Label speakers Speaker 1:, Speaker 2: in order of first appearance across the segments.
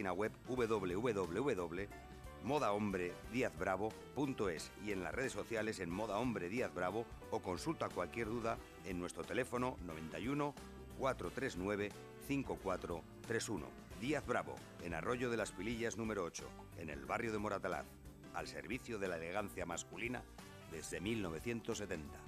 Speaker 1: página web www.modahombrediazbravo.es y en las redes sociales en Moda Hombre Díaz Bravo, o consulta cualquier duda en nuestro teléfono 91 439 5431. Díaz Bravo, en Arroyo de las Pilillas número 8, en el barrio de Moratalaz, al servicio de la elegancia masculina desde 1970.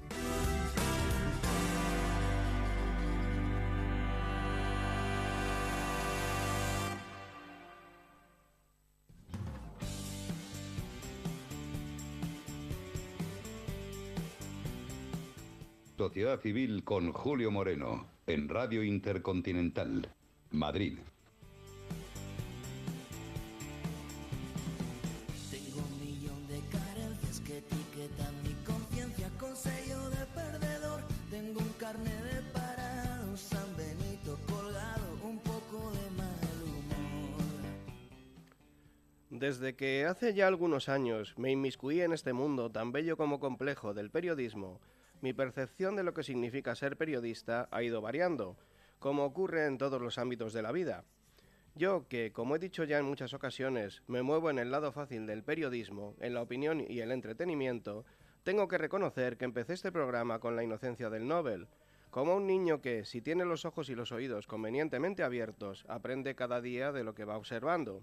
Speaker 2: Sociedad Civil con Julio Moreno, en Radio Intercontinental, Madrid.
Speaker 3: Tengo un millón de carencias que etiquetan mi conciencia con sello de perdedor. Tengo un carnet de parado, San Benito colgado, un poco de mal humor.
Speaker 4: Desde que hace ya algunos años me inmiscuí en este mundo tan bello como complejo del periodismo, mi percepción de lo que significa ser periodista ha ido variando, como ocurre en todos los ámbitos de la vida. Yo, que, como he dicho ya en muchas ocasiones, me muevo en el lado fácil del periodismo, en la opinión y el entretenimiento, tengo que reconocer que empecé este programa con la inocencia del Nobel, como un niño que, si tiene los ojos y los oídos convenientemente abiertos, aprende cada día de lo que va observando.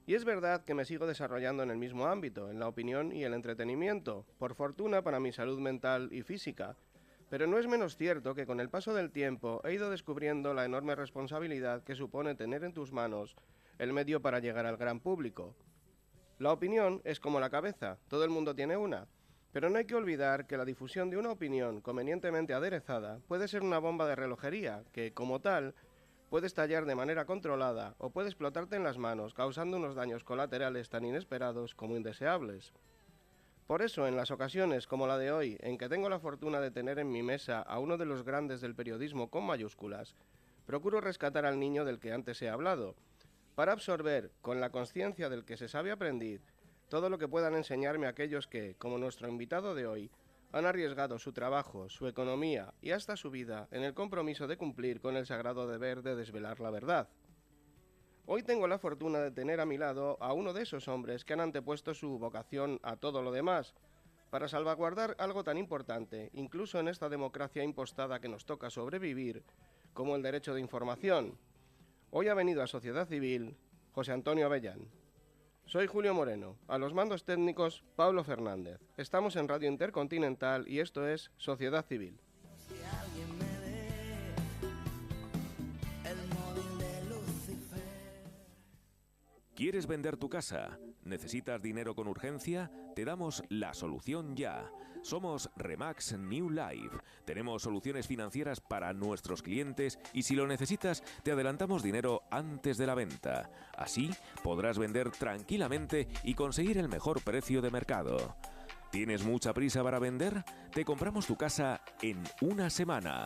Speaker 4: Y es verdad que me sigo desarrollando en el mismo ámbito, en la opinión y el entretenimiento, por fortuna para mi salud mental y física, pero no es menos cierto que con el paso del tiempo he ido descubriendo la enorme responsabilidad que supone tener en tus manos el medio para llegar al gran público. La opinión es como la cabeza, todo el mundo tiene una, pero no hay que olvidar que la difusión de una opinión convenientemente aderezada puede ser una bomba de relojería que, como tal, puede estallar de manera controlada o puede explotarte en las manos, causando unos daños colaterales tan inesperados como indeseables. Por eso, en las ocasiones como la de hoy, en que tengo la fortuna de tener en mi mesa a uno de los grandes del periodismo con mayúsculas, procuro rescatar al niño del que antes he hablado, para absorber, con la conciencia del que se sabe aprender, todo lo que puedan enseñarme aquellos que, como nuestro invitado de hoy, han arriesgado su trabajo, su economía y hasta su vida en el compromiso de cumplir con el sagrado deber de desvelar la verdad. Hoy tengo la fortuna de tener a mi lado a uno de esos hombres que han antepuesto su vocación a todo lo demás, para salvaguardar algo tan importante, incluso en esta democracia impostada que nos toca sobrevivir, como el derecho de información. Hoy ha venido a Sociedad Civil José Antonio Avellán. Soy Julio Moreno, a los mandos técnicos Pablo Fernández. Estamos en Radio Intercontinental y esto es Sociedad Civil.
Speaker 3: Si alguien me dé el móvil de Lucifer.
Speaker 5: ¿Quieres vender tu casa? ¿Necesitas dinero con urgencia? Te damos la solución ya. Somos Remax New Life. Tenemos soluciones financieras para nuestros clientes y si lo necesitas, te adelantamos dinero antes de la venta. Así podrás vender tranquilamente y conseguir el mejor precio de mercado. ¿Tienes mucha prisa para vender? Te compramos tu casa en una semana.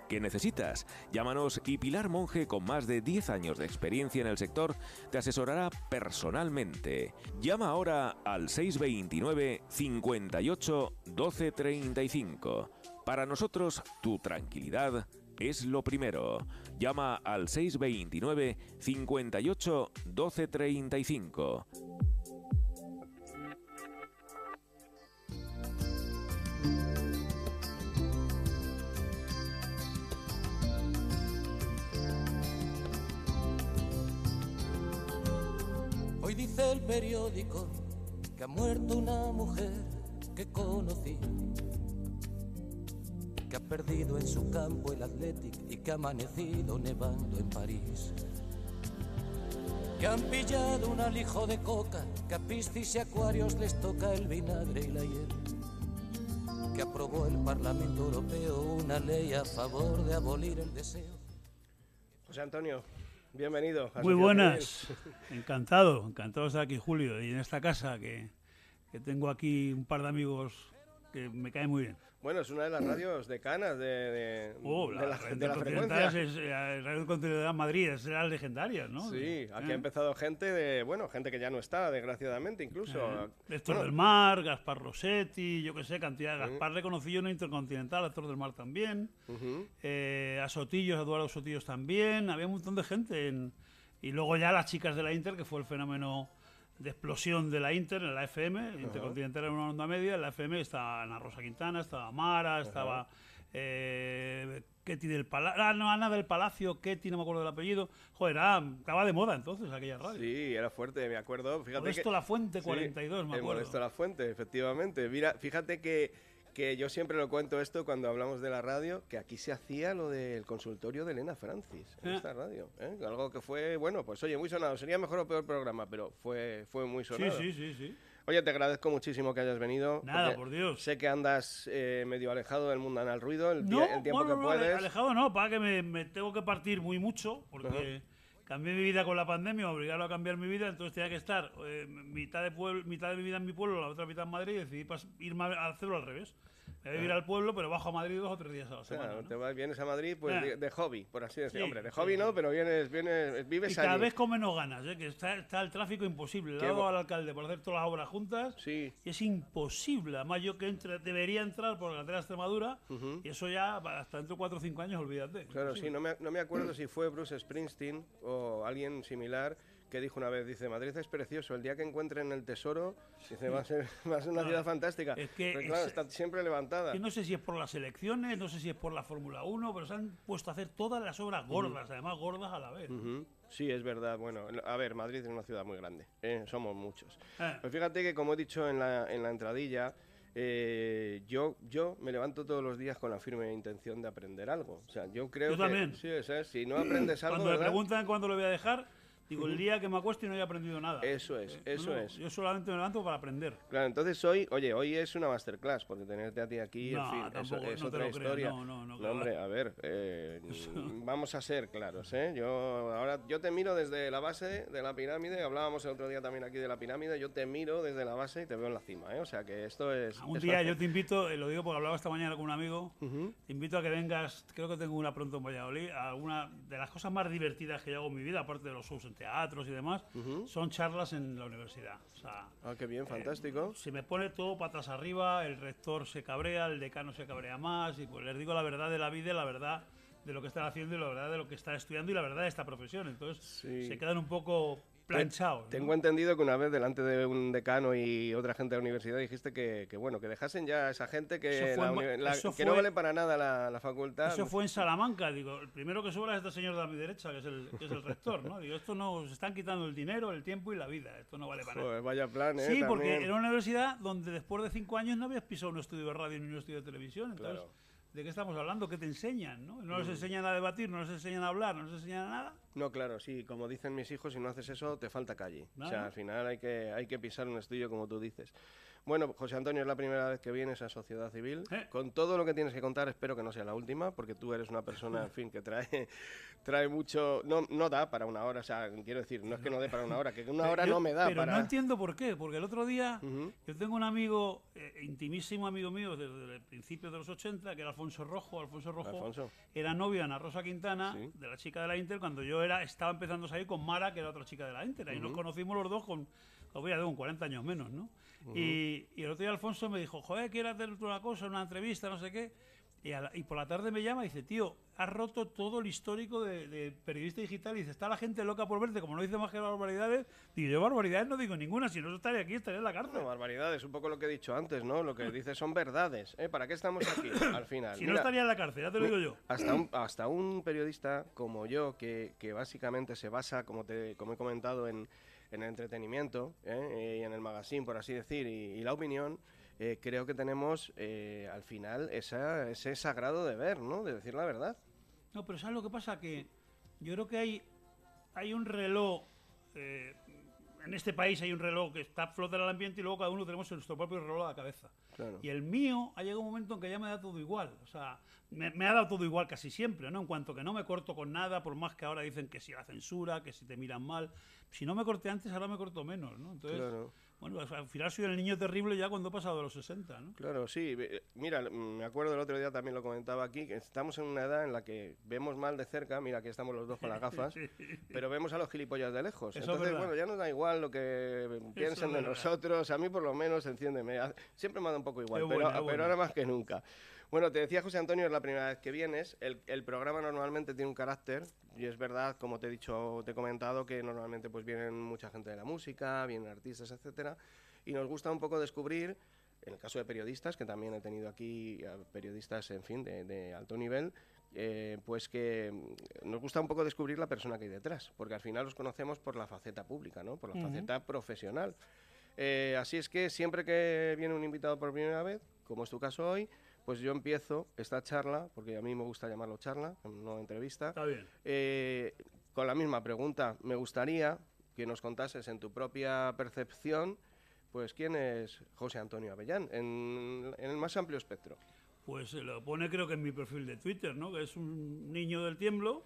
Speaker 5: ¿Qué necesitas? Llámanos y Pilar Monge, con más de 10 años de experiencia en el sector, te asesorará personalmente. Llama ahora al 629 58 12 35. Para nosotros, tu tranquilidad es lo primero. Llama al 629 58 12 35.
Speaker 3: Hoy dice el periódico que ha muerto una mujer que conocí, que ha perdido en su campo el Athletic y que ha amanecido nevando en París, que han pillado un alijo de coca, que a piscis y acuarios les toca el vinagre y la hiel, que aprobó el Parlamento Europeo una ley a favor de abolir el deseo.
Speaker 4: José Antonio, bienvenido.
Speaker 6: Muy buenas, encantado de estar aquí, Julio, y en esta casa que tengo aquí un par de amigos que me caen muy bien.
Speaker 4: Bueno, es una de las radios decanas de la frecuencia.
Speaker 6: Es Radio Continental Madrid, es de las legendarias, ¿no?
Speaker 4: Sí, aquí ha empezado gente gente que ya no está, desgraciadamente, incluso.
Speaker 6: Héctor del Mar, Gaspar Rossetti, yo que sé, cantidad de Gaspar le conocí yo en Intercontinental, Héctor del Mar también, a Sotillos, Eduardo Sotillos también, había un montón de gente Y luego ya las chicas de la Inter, que fue el fenómeno de explosión de la Inter en la FM. Intercontinental era una onda media. En la FM estaba Ana Rosa Quintana, estaba Mara, estaba Ketty del Palacio. Ana del Palacio, Ketty, no me acuerdo del apellido. Joder, estaba de moda entonces aquella radio.
Speaker 4: Sí, era fuerte, me acuerdo. Fíjate
Speaker 6: Modesto La Fuente, 42, me acuerdo.
Speaker 4: Modesto La Fuente, efectivamente. Mira, fíjate que yo siempre lo cuento esto cuando hablamos de la radio, que aquí se hacía lo del consultorio de Elena Francis en esta radio. Algo que fue, bueno, pues oye, muy sonado. Sería mejor o peor programa, pero fue muy sonado.
Speaker 6: Sí.
Speaker 4: Oye, te agradezco muchísimo que hayas venido.
Speaker 6: Nada, por Dios.
Speaker 4: Sé que andas medio alejado del mundanal ruido el tiempo que
Speaker 6: no,
Speaker 4: puedes.
Speaker 6: Alejado no, para que me tengo que partir muy mucho, porque cambié mi vida con la pandemia, me obligaron a cambiar mi vida, entonces tenía que estar mitad de mi vida en mi pueblo, la otra mitad en Madrid, y decidí irme a hacerlo al revés. Me voy a vivir al pueblo, pero bajo a Madrid 2 o 3 días a la semana.
Speaker 4: Claro,
Speaker 6: ¿no?
Speaker 4: vienes a Madrid pues de hobby, por así decirlo.
Speaker 6: Sí,
Speaker 4: Hombre, de hobby no, pero vives
Speaker 6: y cada
Speaker 4: allí.
Speaker 6: vez con menos ganas, que está el tráfico imposible. Le he dado al alcalde por hacer todas las obras juntas y es imposible. Además, yo que debería entrar por la carretera de Extremadura y eso ya hasta dentro de 4 o 5 años, olvídate.
Speaker 4: Claro, sí, no me acuerdo si fue Bruce Springsteen o alguien similar que dijo una vez, dice, Madrid es precioso, el día que encuentren el tesoro, dice, va a ser una ciudad fantástica.
Speaker 6: Es que
Speaker 4: pero claro, está siempre levantada.
Speaker 6: No sé si es por las elecciones, no sé si es por la Fórmula 1, pero se han puesto a hacer todas las obras gordas, además gordas a la vez.
Speaker 4: Sí, es verdad. Bueno, a ver, Madrid es una ciudad muy grande, somos muchos. Pues fíjate que, como he dicho en la entradilla, yo me levanto todos los días con la firme intención de aprender algo. O sea, yo creo
Speaker 6: yo también.
Speaker 4: Sí, si no aprendes algo,
Speaker 6: cuando me
Speaker 4: ¿verdad?
Speaker 6: preguntan cuándo lo voy a dejar, digo, el día que me acuesto y no haya aprendido nada.
Speaker 4: Eso es.
Speaker 6: Yo solamente me levanto para aprender.
Speaker 4: Claro, entonces hoy es una masterclass, porque tenerte a ti aquí, en fin,
Speaker 6: tampoco,
Speaker 4: es
Speaker 6: no
Speaker 4: otra historia.
Speaker 6: No,
Speaker 4: hombre, a ver, vamos a ser claros, ¿eh? Yo te miro desde la base de la pirámide, hablábamos el otro día también aquí de la pirámide, yo te miro desde la base y te veo en la cima, ¿eh? O sea que esto es...
Speaker 6: Un día yo te invito, lo digo porque hablaba esta mañana con un amigo, te invito a que vengas, creo que tengo una pronto en Valladolid, a alguna de las cosas más divertidas que yo hago en mi vida, aparte de los shows en teatros y demás, son charlas en la universidad. O sea,
Speaker 4: qué bien, fantástico.
Speaker 6: Se me pone todo patas arriba, el rector se cabrea, el decano se cabrea más, y pues les digo la verdad de la vida, la verdad de lo que están haciendo y la verdad de lo que están estudiando y la verdad de esta profesión. Entonces se quedan un poco planchados.
Speaker 4: Tengo entendido que una vez delante de un decano y otra gente de la universidad dijiste que bueno, que dejasen ya a esa gente que no vale para nada la facultad.
Speaker 6: Eso fue en Salamanca. Digo, el primero que sobra es este señor de mi derecha, que es el rector, ¿no? Digo, esto no, se están quitando el dinero, el tiempo y la vida. Esto no vale para nada.
Speaker 4: Vaya plan,
Speaker 6: sí,
Speaker 4: también.
Speaker 6: Porque era una universidad donde después de 5 años no habías pisado un estudio de radio ni un estudio de televisión. Entonces, claro. ¿De qué estamos hablando? ¿Qué te enseñan? ¿No? No les enseñan a debatir, no les enseñan a hablar, no les enseñan a nada.
Speaker 4: No, claro, sí, como dicen mis hijos, si no haces eso, te falta calle. ¿No? O sea, al final hay que pisar un estudio, como tú dices. Bueno, José Antonio, es la primera vez que vienes a Sociedad Civil. Con todo lo que tienes que contar, espero que no sea la última, porque tú eres una persona, en fin, que trae mucho... No da para una hora, o sea, quiero decir, no es que no dé para una hora, que una hora no me da
Speaker 6: pero
Speaker 4: para...
Speaker 6: no entiendo por qué, porque el otro día yo tengo un amigo, intimísimo amigo mío, desde el principio de los 80, que era Alfonso Rojo. Alfonso era novio de Ana Rosa Quintana, de la chica de la Inter, cuando yo estaba empezando a salir con Mara, que era otra chica de la Inter. Ahí nos conocimos los dos con 40 años menos, ¿no? Y el otro día Alfonso me dijo, joder, quiero hacer una cosa, una entrevista, no sé qué. Y por la tarde me llama y dice, tío, has roto todo el histórico de periodista digital. Y dice, está la gente loca por verte, como no dice más que barbaridades. Digo, yo barbaridades no digo ninguna, si no estaría aquí, estaría en la cárcel.
Speaker 4: No, barbaridades, un poco lo que he dicho antes, ¿no? Lo que dices son verdades, ¿eh? ¿Para qué estamos aquí, al final?
Speaker 6: Si no estaría en la cárcel, ya te lo digo yo.
Speaker 4: Hasta un periodista como yo, que básicamente se basa, como he comentado, en el entretenimiento y en el magazine, por así decir, y la opinión, creo que tenemos al final ese sagrado deber, ¿no? De decir la verdad.
Speaker 6: No, pero ¿sabes lo que pasa? Que yo creo que hay un reloj, en este país hay un reloj que está flota en el ambiente y luego cada uno tenemos nuestro propio reloj a la cabeza. Claro. Y el mío ha llegado un momento en que ya me da todo igual, o sea, me ha dado todo igual casi siempre, ¿no? En cuanto que no me corto con nada, por más que ahora dicen que si la censura, que si te miran mal. Si no me corté antes, ahora me corto menos, ¿no? Entonces, claro. Bueno, al final soy el niño terrible ya cuando he pasado de los 60, ¿no?
Speaker 4: Claro, sí. Mira, me acuerdo el otro día también lo comentaba aquí, que estamos en una edad en la que vemos mal de cerca, mira, aquí estamos los dos con las gafas, sí. Pero vemos a los gilipollas de lejos.
Speaker 6: Eso
Speaker 4: entonces, bueno, ya nos da igual lo que piensen de nosotros, a mí por lo menos, entiéndeme, siempre me da un poco igual, pero ahora más que nunca. Bueno, te decía, José Antonio, es la primera vez que vienes. El programa normalmente tiene un carácter, y es verdad, como te he dicho, te he comentado, que normalmente pues vienen mucha gente de la música, vienen artistas, etcétera, y nos gusta un poco descubrir, en el caso de periodistas, que también he tenido aquí periodistas, en fin, de alto nivel, pues que nos gusta un poco descubrir la persona que hay detrás, porque al final los conocemos por la faceta pública, ¿no? Por la faceta profesional. Así es que siempre que viene un invitado por primera vez, como es tu caso hoy, pues yo empiezo esta charla, porque a mí me gusta llamarlo charla, no entrevista.
Speaker 6: Está bien.
Speaker 4: Con la misma pregunta. Me gustaría que nos contases en tu propia percepción, pues quién es José Antonio Avellán, en el más amplio espectro.
Speaker 6: Pues se lo pone, creo que en mi perfil de Twitter, ¿no? Que es un niño del tiemblo,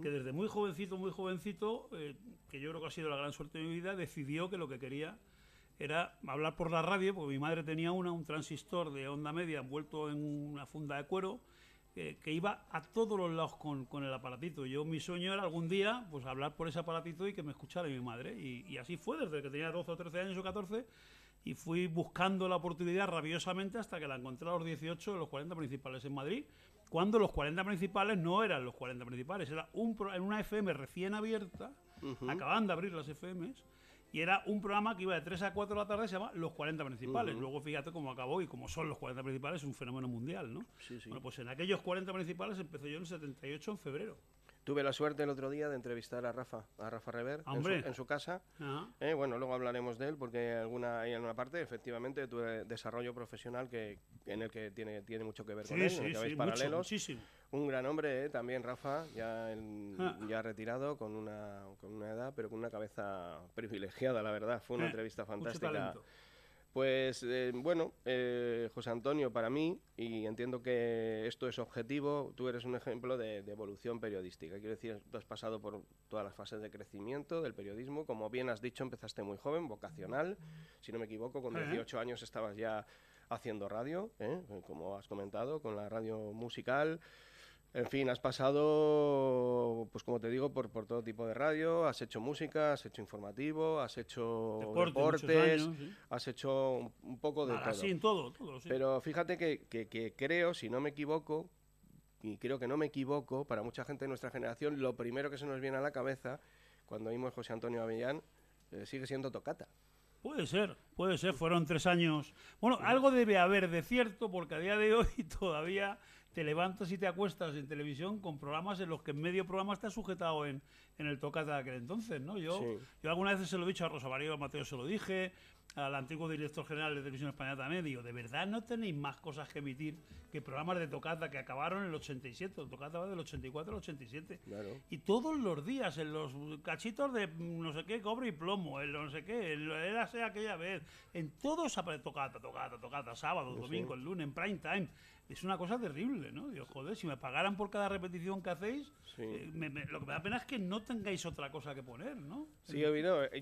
Speaker 6: que desde muy jovencito, que yo creo que ha sido la gran suerte de mi vida, decidió que lo que quería era hablar por la radio, porque mi madre tenía un transistor de onda media envuelto en una funda de cuero, que iba a todos los lados con el aparatito. Mi sueño era algún día pues hablar por ese aparatito y que me escuchara mi madre. Y así fue, desde que tenía 12 o 13 años o 14, y fui buscando la oportunidad rabiosamente hasta que la encontré a los 18 en los 40 principales en Madrid, cuando los 40 principales no eran los 40 principales, era en una FM recién abierta, acababan de abrir las FMs, y era un programa que iba de 3 a 4 de la tarde, se llama Los 40 Principales. Luego fíjate cómo acabó y cómo son los 40 Principales, es un fenómeno mundial, ¿no?
Speaker 4: Sí, sí.
Speaker 6: Bueno, pues en aquellos 40 Principales empecé yo en el 78, en febrero.
Speaker 4: Tuve la suerte el otro día de entrevistar a Rafa Rever en su casa. Bueno, luego hablaremos de él porque hay alguna parte, efectivamente, tuve desarrollo profesional en el que tiene mucho que ver con él, en el que veis paralelos.
Speaker 6: Muchísimo.
Speaker 4: Un gran hombre, también Rafa, ya retirado, con una edad, pero con una cabeza privilegiada, la verdad. Fue una entrevista fantástica.
Speaker 6: Mucho talento.
Speaker 4: Pues José Antonio, para mí, y entiendo que esto es objetivo, tú eres un ejemplo de evolución periodística. Quiero decir, tú has pasado por todas las fases de crecimiento del periodismo. Como bien has dicho, empezaste muy joven, vocacional. Si no me equivoco, con 18 años estabas ya haciendo radio, como has comentado, con la radio musical. En fin, has pasado, pues como te digo, por todo tipo de radio, has hecho música, has hecho informativo, has hecho deportes,
Speaker 6: años, ¿sí?
Speaker 4: Has hecho un poco de todo.
Speaker 6: Sí, todo, sí.
Speaker 4: Pero fíjate que creo, si no me equivoco, y creo que no me equivoco, para mucha gente de nuestra generación, lo primero que se nos viene a la cabeza cuando oímos José Antonio Avellán sigue siendo Tocata.
Speaker 6: Puede ser, fueron 3 años. Bueno, algo debe haber de cierto, porque a día de hoy todavía te levantas y te acuestas en televisión con programas en los que en medio programa estás sujetado en el Tocata de aquel entonces, ¿no? Yo algunas veces se lo he dicho a Rosa María Mateo, se lo dije, al antiguo director general de Televisión Española también, digo, ¿de verdad no tenéis más cosas que emitir que programas de Tocata que acabaron en el 87? El Tocata va del 84 al 87. Claro. Y todos los días, en los cachitos de no sé qué, cobre y plomo, en no sé qué, érase aquella vez, en todos aparece Tocata, sábado, domingo, el lunes, en prime time. Es una cosa terrible, ¿no? Digo, joder, si me pagaran por cada repetición que hacéis, lo que me da pena es que no tengáis otra cosa que poner, ¿no?
Speaker 4: Sí,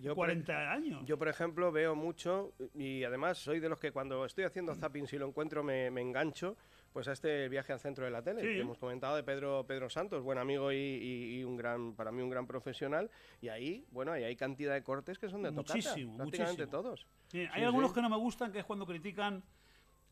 Speaker 4: yo
Speaker 6: 40 años.
Speaker 4: Yo, por ejemplo, veo mucho, y además soy de los que cuando estoy haciendo zapping, si lo encuentro, me engancho, pues a este viaje al centro de la tele, que hemos comentado, de Pedro Santos, buen amigo y para mí un gran profesional, y ahí, bueno, ahí hay cantidad de cortes que son de Tocata, prácticamente todos.
Speaker 6: Sí, hay algunos que no me gustan, que es cuando critican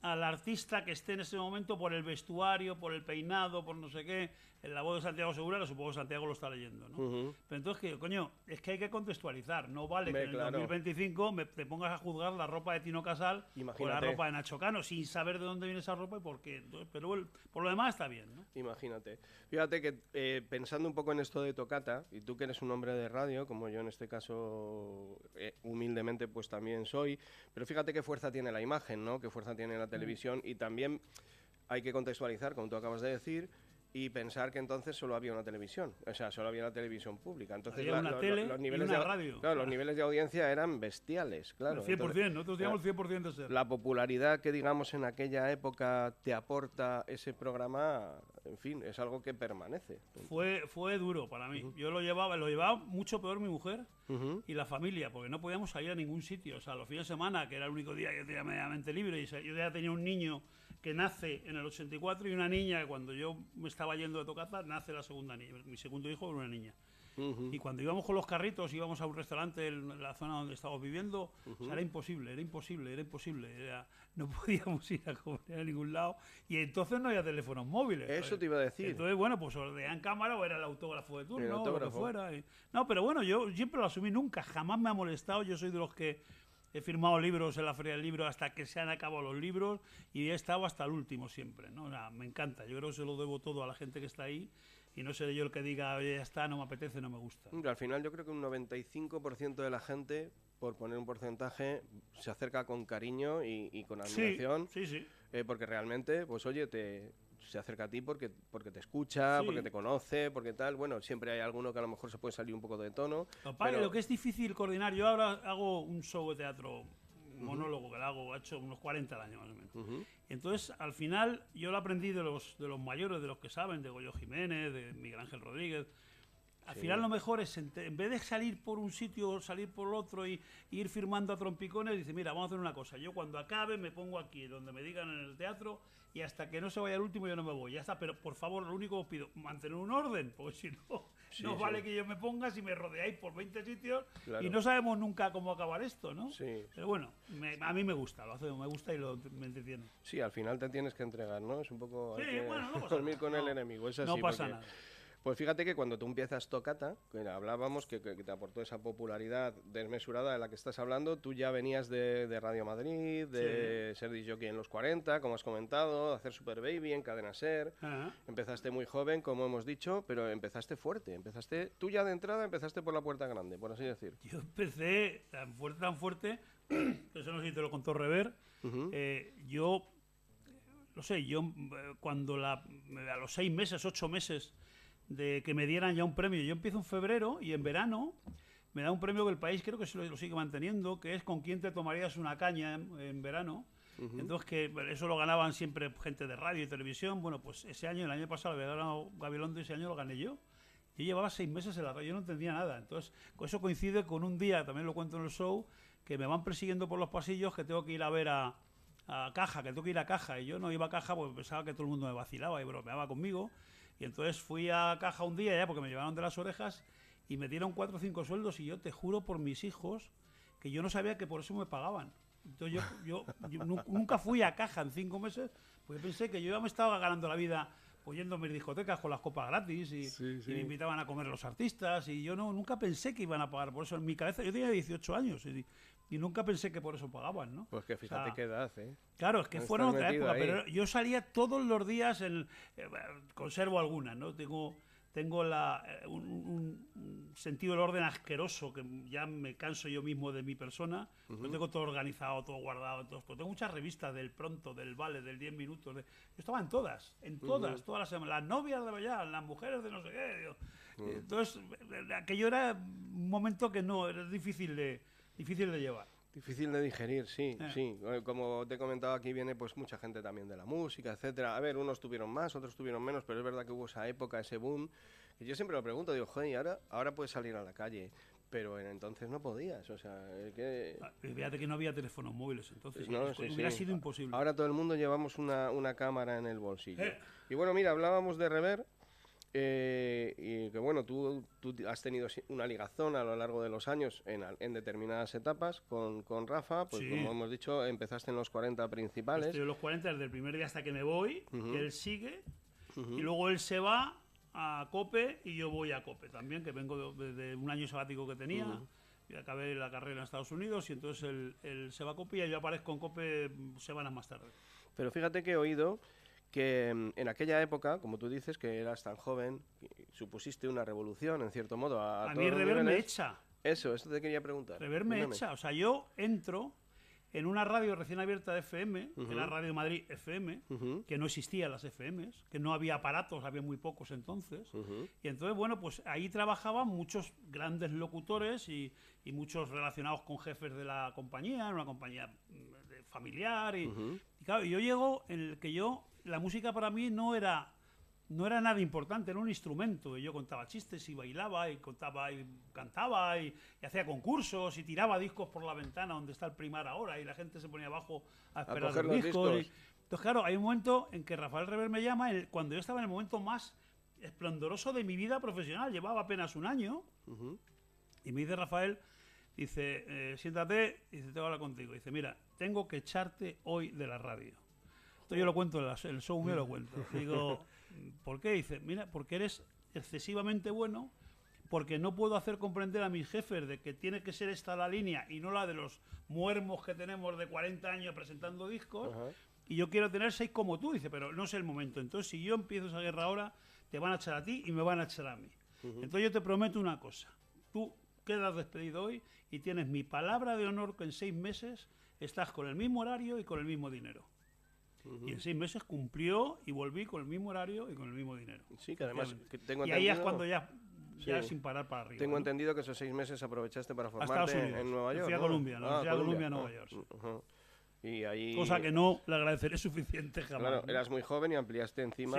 Speaker 6: al artista que esté en ese momento por el vestuario, por el peinado, por no sé qué, en la voz de Santiago Segura, que supongo que Santiago lo está leyendo, ¿no? Pero entonces, coño, es que hay que contextualizar. No vale que en el 2025 te pongas a juzgar la ropa de Tino Casal o la ropa de Nacho Cano, sin saber de dónde viene esa ropa y por qué. Entonces, pero por lo demás está bien, ¿no?
Speaker 4: Imagínate. Fíjate que pensando un poco en esto de Tocata, y tú que eres un hombre de radio, como yo en este caso humildemente pues también soy, pero fíjate qué fuerza tiene la imagen, ¿no? Qué fuerza tiene la televisión, y también hay que contextualizar, como tú acabas de decir, y pensar que entonces solo había una televisión, o sea, solo había una televisión pública. Entonces
Speaker 6: los niveles
Speaker 4: de
Speaker 6: radio.
Speaker 4: Claro, los niveles de audiencia eran bestiales, claro.
Speaker 6: El 100%, entonces, nosotros digamos el 100% de ser.
Speaker 4: La popularidad que, digamos, en aquella época te aporta ese programa, en fin, es algo que permanece.
Speaker 6: Fue duro para mí. Yo lo llevaba mucho peor mi mujer y la familia, porque no podíamos salir a ningún sitio. O sea, los fines de semana, que era el único día que tenía medianamente libre, y yo ya tenía un niño que nace en el 84 y una niña que cuando yo me estaba yendo de Tocata nace la segunda niña. Mi segundo hijo era una niña. Y cuando íbamos con los carritos, íbamos a un restaurante en la zona donde estábamos viviendo, o sea, era imposible. No podíamos ir a comer a ningún lado y entonces no había teléfonos móviles.
Speaker 4: Eso te iba a decir.
Speaker 6: Entonces, bueno, pues o en cámara o era el autógrafo de turno, o lo que fuera. No, pero bueno, yo siempre lo asumí, nunca, jamás me ha molestado. Yo soy de los que he firmado libros en la Feria del Libro hasta que se han acabado los libros y he estado hasta el último siempre, ¿no? O sea, me encanta. Yo creo que se lo debo todo a la gente que está ahí. Y no seré yo el que diga, oye, ya está, no me apetece, no me gusta.
Speaker 4: Al final yo creo que un 95% de la gente, por poner un porcentaje, se acerca con cariño y con admiración.
Speaker 6: Sí.
Speaker 4: Porque realmente, pues oye, se acerca a ti porque te escucha, porque te conoce, porque tal. Bueno, siempre hay alguno que a lo mejor se puede salir un poco de tono.
Speaker 6: Pero lo que es difícil coordinar, yo ahora hago un show de teatro, monólogo que lo hago, he hecho unos 40 años más o menos. Entonces, al final, yo lo aprendí de los mayores, de los que saben, de Goyo Jiménez, de Miguel Ángel Rodríguez. Al final lo mejor es, en vez de salir por un sitio o salir por el otro y ir firmando a trompicones, dice, mira, vamos a hacer una cosa, yo cuando acabe me pongo aquí, donde me digan en el teatro, y hasta que no se vaya el último yo no me voy, ya está, pero por favor, lo único que os pido, mantener un orden, porque si no, no vale que yo me ponga si me rodeáis por 20 sitios y no sabemos nunca cómo acabar esto, ¿no?
Speaker 4: Sí.
Speaker 6: Pero bueno, a mí me gusta, me gusta y me entretiene.
Speaker 4: Sí, al final te tienes que entregar, ¿no? Es un poco...
Speaker 6: no pasa
Speaker 4: dormir con el enemigo, es así.
Speaker 6: No pasa nada.
Speaker 4: Pues fíjate que cuando tú empiezas Tocata, que hablábamos que te aportó esa popularidad desmesurada de la que estás hablando, tú ya venías de Radio Madrid, de ser disc jockey en los 40, como has comentado, de hacer Super Baby en Cadena Ser. Empezaste muy joven, como hemos dicho, pero empezaste fuerte. Tú ya de entrada empezaste por la puerta grande, por así decir.
Speaker 6: Yo empecé tan fuerte, que eso no sé si te lo contó Rever, cuando a los 6 meses, 8 meses de que me dieran ya un premio, yo empiezo en febrero y en verano me da un premio que el país creo que lo sigue manteniendo, que es con quién te tomarías una caña en verano. Entonces, que eso lo ganaban siempre gente de radio y televisión. Bueno, pues el año pasado lo había ganado Gabilondo y ese año lo gané yo. Yo llevaba 6 meses en la radio, yo no entendía nada. Entonces, eso coincide con un día, también lo cuento en el show, que me van persiguiendo por los pasillos, que tengo que ir a ver a Caja, que tengo que ir a Caja. Y yo no iba a Caja porque pensaba que todo el mundo me vacilaba y bromeaba conmigo. Y entonces fui a Caja un día ya porque me llevaron de las orejas y me dieron 4 o 5 sueldos y yo te juro por mis hijos que yo no sabía que por eso me pagaban. Entonces yo nunca fui a Caja en 5 meses porque pensé que yo ya me estaba ganando la vida yendo a mis discotecas con las copas gratis y me invitaban a comer los artistas y yo nunca pensé que iban a pagar por eso. En mi cabeza yo tenía 18 años y nunca pensé que por eso pagaban, ¿no?
Speaker 4: Pues que fíjate qué edad, ¿eh?
Speaker 6: Claro, es que fueron otra época, pero yo salía todos los días, conservo algunas, ¿no? Tengo un sentido del orden asqueroso, que ya me canso yo mismo de mi persona. Yo tengo todo organizado, todo guardado, pero tengo muchas revistas del Pronto, del Vale, del 10 Minutos. Yo estaba en todas las semanas. Las novias de allá, las mujeres de no sé qué. Entonces, aquello era un momento que no, era difícil de llevar.
Speaker 4: Difícil de digerir, sí. Como te he comentado, aquí viene pues mucha gente también de la música, etcétera. A ver, unos tuvieron más, otros tuvieron menos, pero es verdad que hubo esa época, ese boom. Y yo siempre lo pregunto, digo, joder, y ahora puedes salir a la calle, pero entonces no podías, o sea,
Speaker 6: Fíjate que no había teléfonos móviles, entonces
Speaker 4: hubiera
Speaker 6: sido imposible.
Speaker 4: Ahora todo el mundo llevamos una cámara en el bolsillo. Y bueno, mira, hablábamos de Rever. Y que bueno, tú has tenido una ligazón a lo largo de los años en determinadas etapas con Rafa, pues como hemos dicho, empezaste en los 40 principales.
Speaker 6: Estoy en los 40 desde el primer día hasta que me voy, que él sigue, y luego él se va a COPE y yo voy a COPE también, que vengo de un año sabático que tenía, y acabé la carrera en Estados Unidos, y entonces él se va a COPE y yo aparezco en COPE semanas más tarde.
Speaker 4: Pero fíjate que he oído que en aquella época, como tú dices, que eras tan joven, supusiste una revolución, en cierto modo. A
Speaker 6: mí Rever me echa.
Speaker 4: Eso te quería preguntar.
Speaker 6: Rever me echa. O sea, yo entro en una radio recién abierta de FM, que era Radio Madrid FM, que no existían las FMs, que no había aparatos, había muy pocos entonces. Y entonces, bueno, pues ahí trabajaban muchos grandes locutores y muchos relacionados con jefes de la compañía, una compañía familiar. Y claro, yo llego en el que la música para mí no era nada importante, era un instrumento. Y yo contaba chistes y bailaba y cantaba y hacía concursos y tiraba discos por la ventana donde está el Primar ahora y la gente se ponía abajo a esperar los discos. Entonces, claro, hay un momento en que Rafael Rever me llama cuando yo estaba en el momento más esplendoroso de mi vida profesional. Llevaba apenas un año. Y me dice Rafael, dice, siéntate, y dice, tengo que hablar contigo. Dice, mira, tengo que echarte hoy de la radio. Entonces yo lo cuento, el show mío lo cuento. Digo, ¿por qué? Dice, mira, porque eres excesivamente bueno, porque no puedo hacer comprender a mis jefes de que tiene que ser esta la línea y no la de los muermos que tenemos de 40 años presentando discos. Y yo quiero tener 6 como tú. Dice, pero no es el momento. Entonces, si yo empiezo esa guerra ahora, te van a echar a ti y me van a echar a mí. Entonces yo te prometo una cosa. Tú quedas despedido hoy y tienes mi palabra de honor que en 6 meses estás con el mismo horario y con el mismo dinero. Y en 6 meses cumplió y volví con el mismo horario y con el mismo dinero.
Speaker 4: Sí, que además que tengo
Speaker 6: y ahí es cuando ya sin parar para arriba.
Speaker 4: Tengo entendido que esos 6 meses aprovechaste para formarte en Nueva York.
Speaker 6: Fui a Columbia, fui a Columbia, Nueva York.
Speaker 4: Y ahí...
Speaker 6: Cosa que no le agradeceré suficiente jamás.
Speaker 4: Claro, eras muy joven y ampliaste encima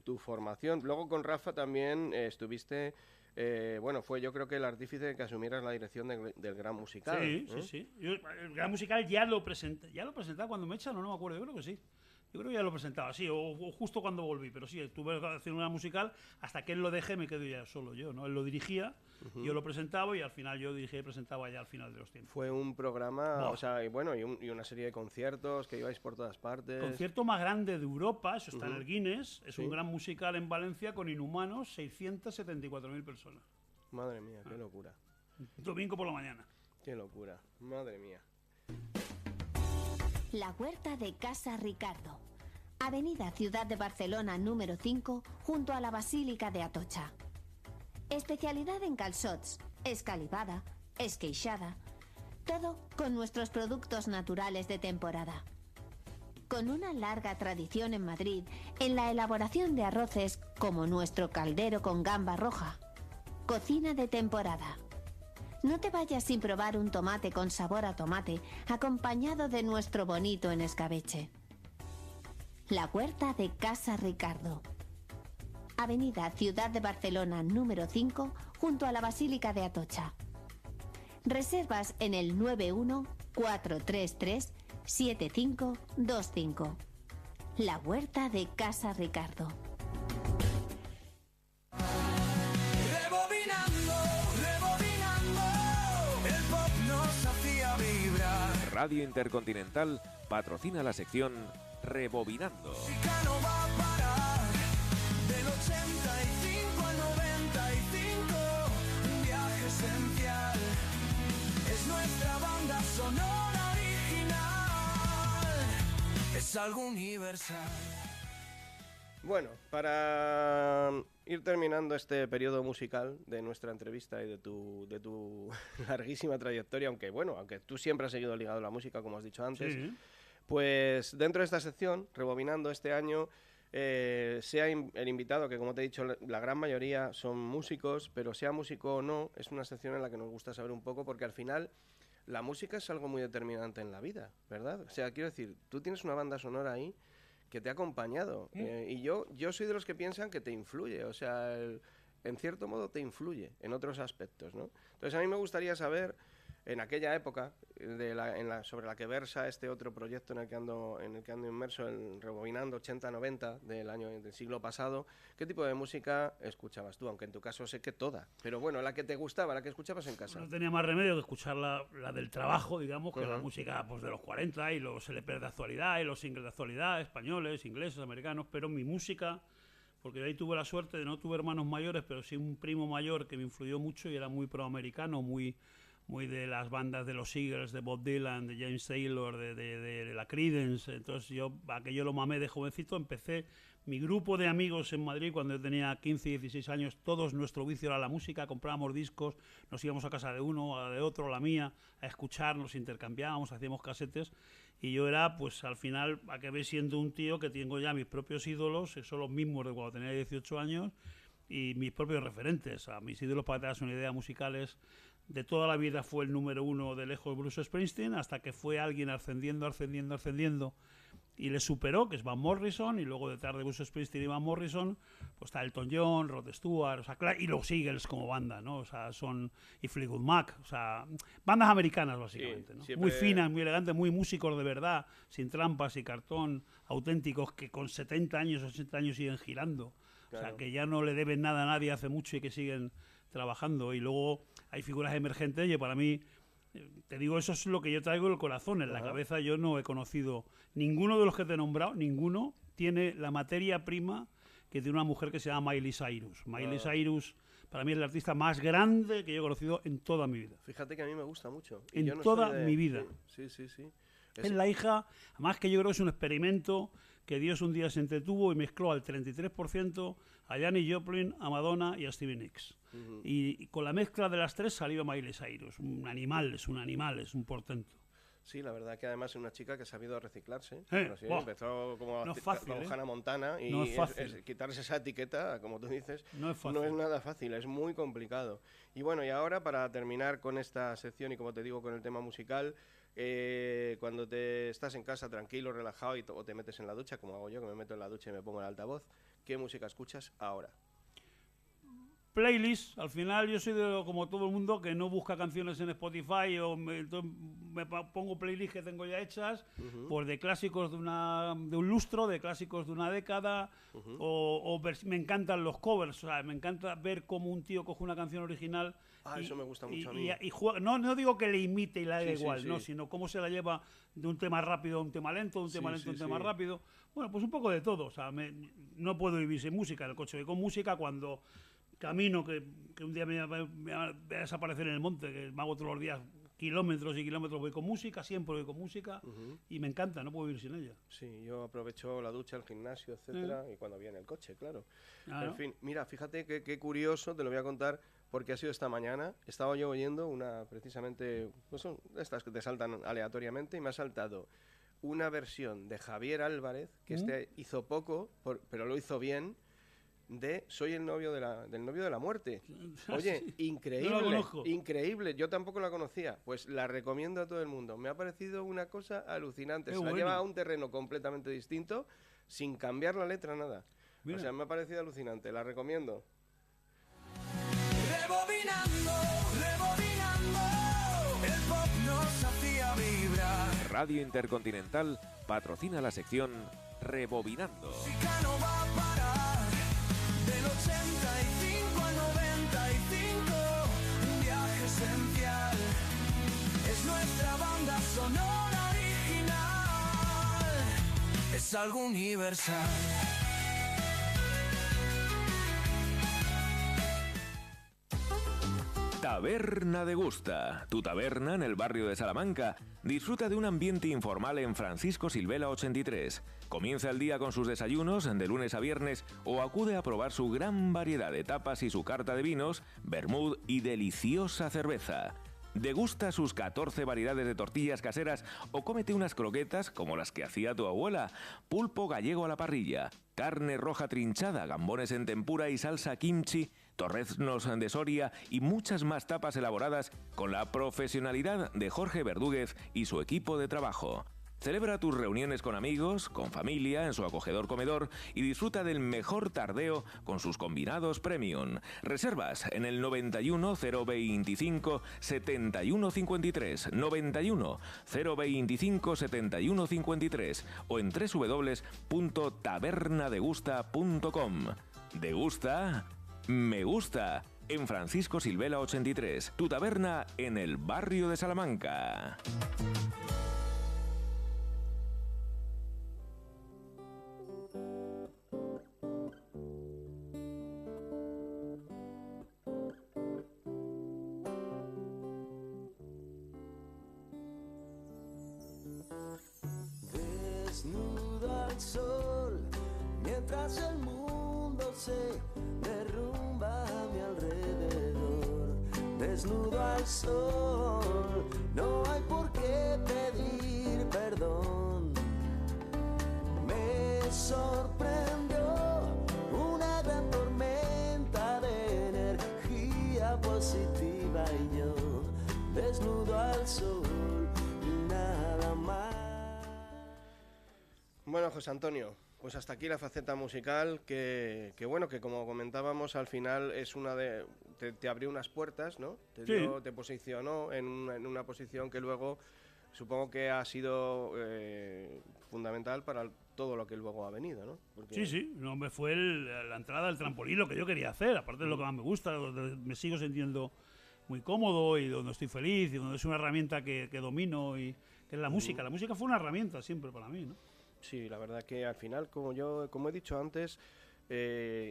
Speaker 4: tu formación. Luego con Rafa también estuviste... yo creo que el artífice de que asumieras la dirección del Gran Musical.
Speaker 6: Sí. Yo, el Gran Musical ya lo presentaba cuando me echan, no me acuerdo, yo creo que sí. Yo creo que ya lo presentaba, sí, o justo cuando volví, pero sí, tuve que hacer una musical, hasta que él lo dejé me quedo ya solo yo, ¿no? Él lo dirigía, yo lo presentaba y al final yo dirigía y presentaba ya al final de los tiempos.
Speaker 4: Fue un programa, y una serie de conciertos que ibais por todas partes.
Speaker 6: Concierto más grande de Europa, eso está en el Guinness, es un gran musical en Valencia con Inhumanos, 674.000 personas.
Speaker 4: Madre mía, qué locura.
Speaker 6: Domingo por la mañana.
Speaker 4: Qué locura, madre mía.
Speaker 7: La Huerta de Casa Ricardo. Avenida Ciudad de Barcelona número 5, junto a la Basílica de Atocha. Especialidad en calçots, escalivada, esqueixada. Todo con nuestros productos naturales de temporada. Con una larga tradición en Madrid en la elaboración de arroces como nuestro caldero con gamba roja. Cocina de temporada. No te vayas sin probar un tomate con sabor a tomate, acompañado de nuestro bonito en escabeche. La Huerta de Casa Ricardo. Avenida Ciudad de Barcelona número 5, junto a la Basílica de Atocha. Reservas en el 91-433-7525. La Huerta de Casa Ricardo.
Speaker 5: Radio Intercontinental patrocina la sección Rebobinando.
Speaker 8: No va a parar, del 85 al 95, un viaje esencial. Es nuestra banda sonora original, es algo universal.
Speaker 4: Bueno, para ir terminando este periodo musical de nuestra entrevista y de tu larguísima trayectoria, aunque tú siempre has seguido ligado a la música, como has dicho antes, pues dentro de esta sección, Rebobinando, este año, sea el invitado, que como te he dicho, la gran mayoría son músicos, pero sea músico o no, es una sección en la que nos gusta saber un poco, porque al final la música es algo muy determinante en la vida, ¿verdad? O sea, quiero decir, tú tienes una banda sonora ahí que te ha acompañado. Y yo soy de los que piensan que te influye, o sea, en cierto modo te influye en otros aspectos, ¿no? Entonces a mí me gustaría saber, en aquella época sobre la que versa este otro proyecto en el que ando inmerso, en Rebobinando 80-90 del siglo pasado, ¿qué tipo de música escuchabas tú? Aunque en tu caso sé que toda, pero bueno, la que te gustaba, la que escuchabas en casa.
Speaker 6: No tenía más remedio que escuchar la del trabajo, digamos, que la música pues, de los 40 y los LPs de actualidad y los singles de actualidad, españoles, ingleses, americanos, pero mi música, porque ahí tuve la suerte de no tuve hermanos mayores, pero sí un primo mayor que me influyó mucho y era muy proamericano, muy de las bandas de los Eagles, de Bob Dylan, de James Taylor, de la Creedence. Entonces aquello lo mamé de jovencito. Empecé mi grupo de amigos en Madrid cuando yo tenía 15 y 16 años. Todos nuestro vicio era la música, comprábamos discos, nos íbamos a casa de uno, a de otro, a la mía, a escuchar, nos intercambiábamos, hacíamos casetes. Y yo era, pues al final, acabé siendo un tío que tengo ya mis propios ídolos, que son los mismos de cuando tenía 18 años, y mis propios referentes. A mis ídolos, para que te hagas una idea, musicales de toda la vida fue el número 1 de lejos Bruce Springsteen, hasta que fue alguien ascendiendo, y le superó, que es Van Morrison, y luego detrás de Bruce Springsteen y Van Morrison, pues está Elton John, Rod Stewart, o sea, y los Eagles como banda, ¿no? O sea, y Fleetwood Mac, o sea, bandas americanas básicamente, ¿no? Muy finas, muy elegantes, muy músicos de verdad, sin trampas y cartón, auténticos, que con 70 años, 80 años siguen girando. Claro. O sea, que ya no le deben nada a nadie hace mucho y que siguen trabajando. Y luego hay figuras emergentes y para mí, te digo, eso es lo que yo traigo en el corazón, en la cabeza. Yo no he conocido ninguno de los que te he nombrado, ninguno tiene la materia prima que tiene una mujer que se llama Miley Cyrus. Miley Cyrus para mí es el artista más grande que yo he conocido en toda mi vida.
Speaker 4: Fíjate que a mí me gusta mucho.
Speaker 6: En toda mi vida.
Speaker 4: Sí.
Speaker 6: Es la hija, además que yo creo que es un experimento que Dios un día se entretuvo y mezcló al 33% a Janis Joplin, a Madonna y a Stevie Nicks. Y con la mezcla de las tres salió Miley Cyrus. Es un animal, es un portento.
Speaker 4: Sí, la verdad que además es una chica que ha sabido reciclarse.
Speaker 6: Sí,
Speaker 4: empezó como
Speaker 6: no es fácil,
Speaker 4: con Hannah Montana y
Speaker 6: no es fácil.
Speaker 4: Quitarse esa etiqueta, como tú dices,
Speaker 6: no es
Speaker 4: nada fácil, es muy complicado. Y bueno, y ahora para terminar con esta sección y como te digo con el tema musical, cuando te estás en casa tranquilo, relajado o te metes en la ducha, como hago yo, que me meto en la ducha y me pongo el altavoz, ¿qué música escuchas ahora?
Speaker 6: Playlist, al final yo soy como todo el mundo que no busca canciones en Spotify o me pongo playlists que tengo ya hechas, pues de clásicos de un lustro, de clásicos de una década, me encantan los covers, o sea, me encanta ver cómo un tío coge una canción original.
Speaker 4: Eso me gusta mucho a mí.
Speaker 6: Y juega, no digo que le imite y la haga igual, no, sino cómo se la lleva de un tema rápido a un tema lento, de un tema lento a un tema rápido. Bueno, pues un poco de todo, o sea, no puedo vivir sin música, en el coche voy con música, cuando camino, que un día me va a desaparecer en el monte, que me hago todos los días kilómetros y kilómetros, voy con música, siempre voy con música, y me encanta, no puedo vivir sin ella.
Speaker 4: Sí, yo aprovecho la ducha, el gimnasio, etcétera, y cuando viene el coche, claro. En fin, mira, fíjate qué curioso, te lo voy a contar, porque ha sido esta mañana, estaba yo oyendo precisamente, pues son estas que te saltan aleatoriamente, y me ha saltado una versión de Javier Álvarez, que hizo poco, pero lo hizo bien, de Soy el novio del novio de la muerte. Oye, increíble. Yo tampoco la conocía. Pues la recomiendo a todo el mundo. Me ha parecido una cosa alucinante. Se la lleva a un terreno completamente distinto, sin cambiar la letra, nada. Mira. O sea, me ha parecido alucinante. La recomiendo.
Speaker 8: Rebobinando, el pop nos hacía vibrar.
Speaker 5: Radio Intercontinental patrocina la sección Rebobinando.
Speaker 8: Música no va a parar. Del 85 al 95, un viaje esencial. Es nuestra banda sonora original. Es algo universal.
Speaker 5: Taberna de Gusta, tu taberna en el barrio de Salamanca. Disfruta de un ambiente informal en Francisco Silvela 83. Comienza el día con sus desayunos de lunes a viernes o acude a probar su gran variedad de tapas y su carta de vinos, vermut y deliciosa cerveza. Degusta sus 14 variedades de tortillas caseras o cómete unas croquetas como las que hacía tu abuela, pulpo gallego a la parrilla, carne roja trinchada, gambones en tempura y salsa kimchi, torreznos de Soria y muchas más tapas elaboradas con la profesionalidad de Jorge Verdúguez y su equipo de trabajo. Celebra tus reuniones con amigos, con familia, en su acogedor comedor y disfruta del mejor tardeo con sus combinados premium. Reservas en el 91 025 71 53, 91 025 71 53 o en www.tabernadegusta.com. Degusta, me gusta, en Francisco Silvela 83, tu taberna en el barrio de Salamanca.
Speaker 9: Desnudo al sol, mientras el mundo se derrumba a mi alrededor. Desnudo al sol, no hay por qué pedir perdón. Me sorprendió una gran tormenta de energía positiva y yo desnudo al sol y nada más.
Speaker 4: Bueno, José Antonio, pues hasta aquí la faceta musical que bueno, que como comentábamos al final es una de... Te abrió unas puertas, ¿no? Te posicionó en una posición que luego supongo que ha sido fundamental para todo lo que luego ha venido, ¿no?
Speaker 6: Porque... Sí, no, me fue la entrada, el trampolín, lo que yo quería hacer, aparte de lo que más me gusta, donde me sigo sintiendo muy cómodo y donde estoy feliz y donde es una herramienta que domino y que es la música. La música fue una herramienta siempre para mí, ¿no?
Speaker 4: Sí, la verdad que al final, como he dicho antes,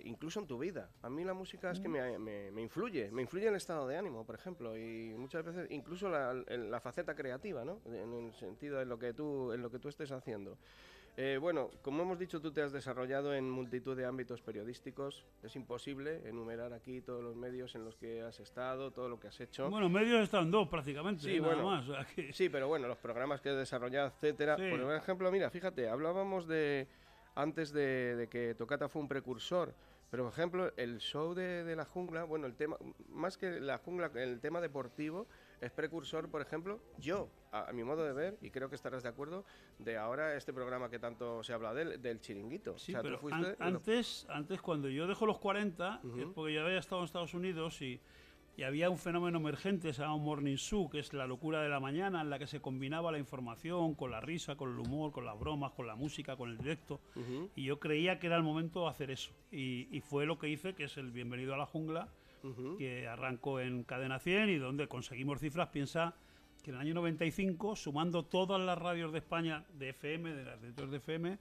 Speaker 4: incluso en tu vida, a mí la música es que me influye el estado de ánimo, por ejemplo, y muchas veces incluso la faceta creativa, ¿no? En el sentido de lo que tú estés haciendo. Bueno, como hemos dicho, tú te has desarrollado en multitud de ámbitos periodísticos. Es imposible enumerar aquí todos los medios en los que has estado, todo lo que has hecho.
Speaker 6: Bueno, medios he estado en 2 prácticamente,
Speaker 4: sí,
Speaker 6: nada
Speaker 4: bueno,
Speaker 6: más. O sea que...
Speaker 4: Sí, pero bueno, los programas que has desarrollado, etcétera.
Speaker 6: Sí.
Speaker 4: Por ejemplo, mira, fíjate, hablábamos antes de que Toccata fue un precursor, pero por ejemplo, el show de La Jungla, bueno, el tema, más que La Jungla, el tema deportivo, es precursor, por ejemplo, yo, a mi modo de ver, y creo que estarás de acuerdo, de ahora este programa que tanto se habla del Chiringuito.
Speaker 6: Sí,
Speaker 4: o sea,
Speaker 6: pero
Speaker 4: tú fuiste
Speaker 6: antes es cuando yo dejo los 40, es porque yo había estado en Estados Unidos y había un fenómeno emergente, se llama Morning Zoo, que es la locura de la mañana, en la que se combinaba la información con la risa, con el humor, con las bromas, con la música, con el directo. Y yo creía que era el momento de hacer eso. Y fue lo que hice, que es el Bienvenido a la Jungla, que arrancó en Cadena 100 y donde conseguimos cifras. Piensa que en el año 95, sumando todas las radios de España de FM, de las radios de FM,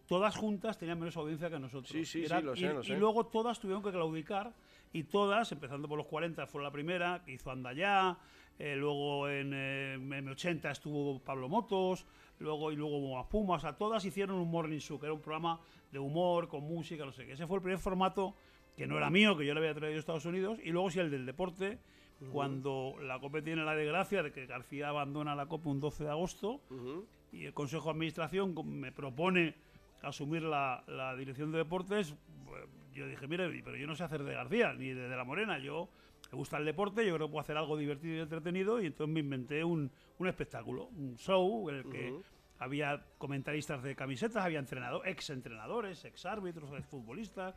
Speaker 6: todas juntas tenían menos audiencia que nosotros.
Speaker 4: Sí, lo sé.
Speaker 6: Y luego todas tuvieron que claudicar, y todas, empezando por los 40, fue la primera, que hizo Anda Ya, luego en M80 estuvo Pablo Motos, luego hubo más Puma, o sea, todas hicieron un Morning Show, que era un programa de humor, con música, no sé qué. Ese fue el primer formato que no era mío, que yo le había traído a Estados Unidos, y luego sí el del deporte, cuando la COPE tiene la desgracia de que García abandona la COPE un 12 de agosto, y el Consejo de Administración me propone asumir la dirección de deportes. Yo dije, mire, pero yo no sé hacer de García, ni de La Morena, me gusta el deporte, yo creo que puedo hacer algo divertido y entretenido, y entonces me inventé un espectáculo, un show en el que había comentaristas de camisetas, había ex-entrenadores, ex-árbitros, ex-futbolistas,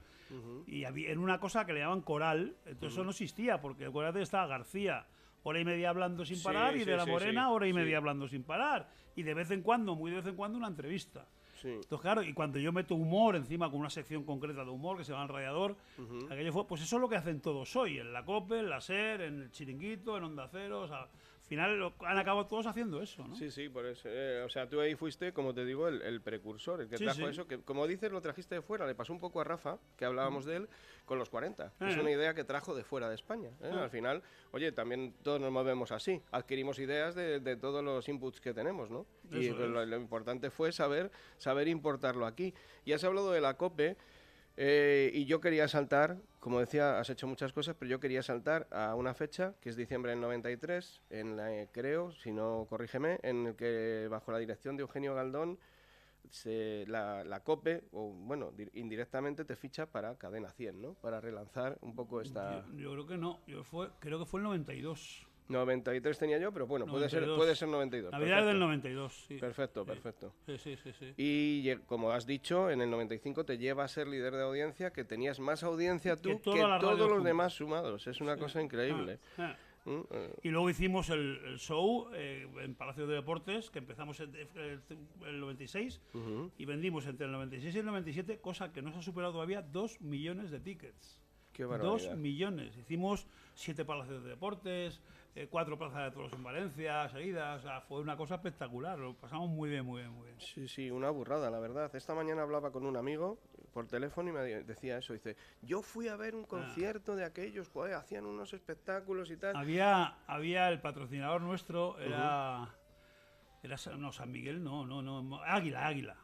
Speaker 6: y había en una cosa que le llaman coral. Entonces eso no existía, porque acuérdate, estaba García hora y media hablando sin parar, y de La Morena hora y media hablando sin parar, y de vez en cuando, muy de vez en cuando, una entrevista. Entonces, claro, y cuando yo meto humor encima con una sección concreta de humor que se llama El Radiador, aquello fue, pues eso es lo que hacen todos hoy, en la COPE, en la SER, en el Chiringuito, en Onda Cero, o sea, al final han acabado todos haciendo eso, ¿no?
Speaker 4: Sí, por eso. O sea, tú ahí fuiste, como te digo, el precursor, el que trajo eso, que como dices, lo trajiste de fuera. Le pasó un poco a Rafa, que hablábamos de él, con los 40. Es una idea que trajo de fuera de España. Al final, oye, también todos nos movemos así. Adquirimos ideas de todos los inputs que tenemos, ¿no? Y lo importante fue saber importarlo aquí. Y has hablado de la COPE, y yo quería saltar, como decía, has hecho muchas cosas, pero yo quería saltar a una fecha, que es diciembre del 93, creo, si no corrígeme, en el que bajo la dirección de Eugenio Galdón, la COPE, o bueno, indirectamente te ficha para Cadena 100, ¿no? Para relanzar un poco esta...
Speaker 6: Yo creo que no, creo que fue el 92.
Speaker 4: 93 tenía yo, pero bueno,
Speaker 6: 92.
Speaker 4: puede ser 92.
Speaker 6: Navidad del 92, sí.
Speaker 4: Perfecto.
Speaker 6: Sí.
Speaker 4: Y como has dicho, en el 95 te lleva a ser líder de audiencia, que tenías más audiencia tú que todos los demás sumados. Es una cosa increíble.
Speaker 6: Y luego hicimos el show en Palacio de Deportes, que empezamos en el 96, y vendimos entre el 96 y el 97, cosa que no se ha superado todavía, 2 millones de tickets.
Speaker 4: Qué barbaridad.
Speaker 6: 2 millones. Hicimos 7 palacios de deportes, 4 plazas de toros en Valencia seguidas. O sea, fue una cosa espectacular. Lo pasamos muy bien.
Speaker 4: Sí, una burrada, la verdad. Esta mañana hablaba con un amigo por teléfono y me decía eso. Dice, yo fui a ver un concierto de aquellos, joder, hacían unos espectáculos y tal.
Speaker 6: Había el patrocinador nuestro, era San Miguel, no, Águila,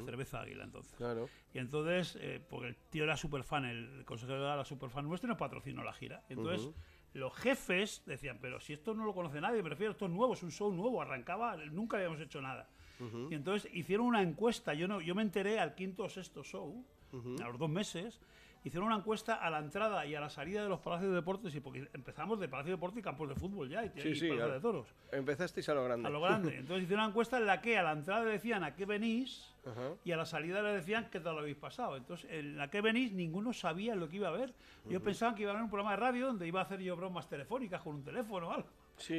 Speaker 6: cerveza Águila, entonces.
Speaker 4: Claro.
Speaker 6: Y entonces, porque el tío era súper fan, el consejero era súper fan nuestro, y nos patrocinó la gira. Y entonces, los jefes decían, pero si esto no lo conoce nadie, me refiero, esto es nuevo, es un show nuevo, arrancaba, nunca habíamos hecho nada. Y entonces hicieron una encuesta, yo me enteré al quinto o sexto show, a los 2 meses, hicieron una encuesta a la entrada y a la salida de los palacios de deportes, y porque empezamos de palacio de deportes y campos de fútbol ya, y palacios de toros.
Speaker 4: Empezasteis a lo grande.
Speaker 6: A lo grande. Entonces hicieron una encuesta en la que a la entrada le decían a qué venís, y a la salida le decían qué tal lo habéis pasado. Entonces, en la que venís, ninguno sabía lo que iba a ver. Yo pensaba que iba a haber un programa de radio donde iba a hacer yo bromas telefónicas con un teléfono o algo.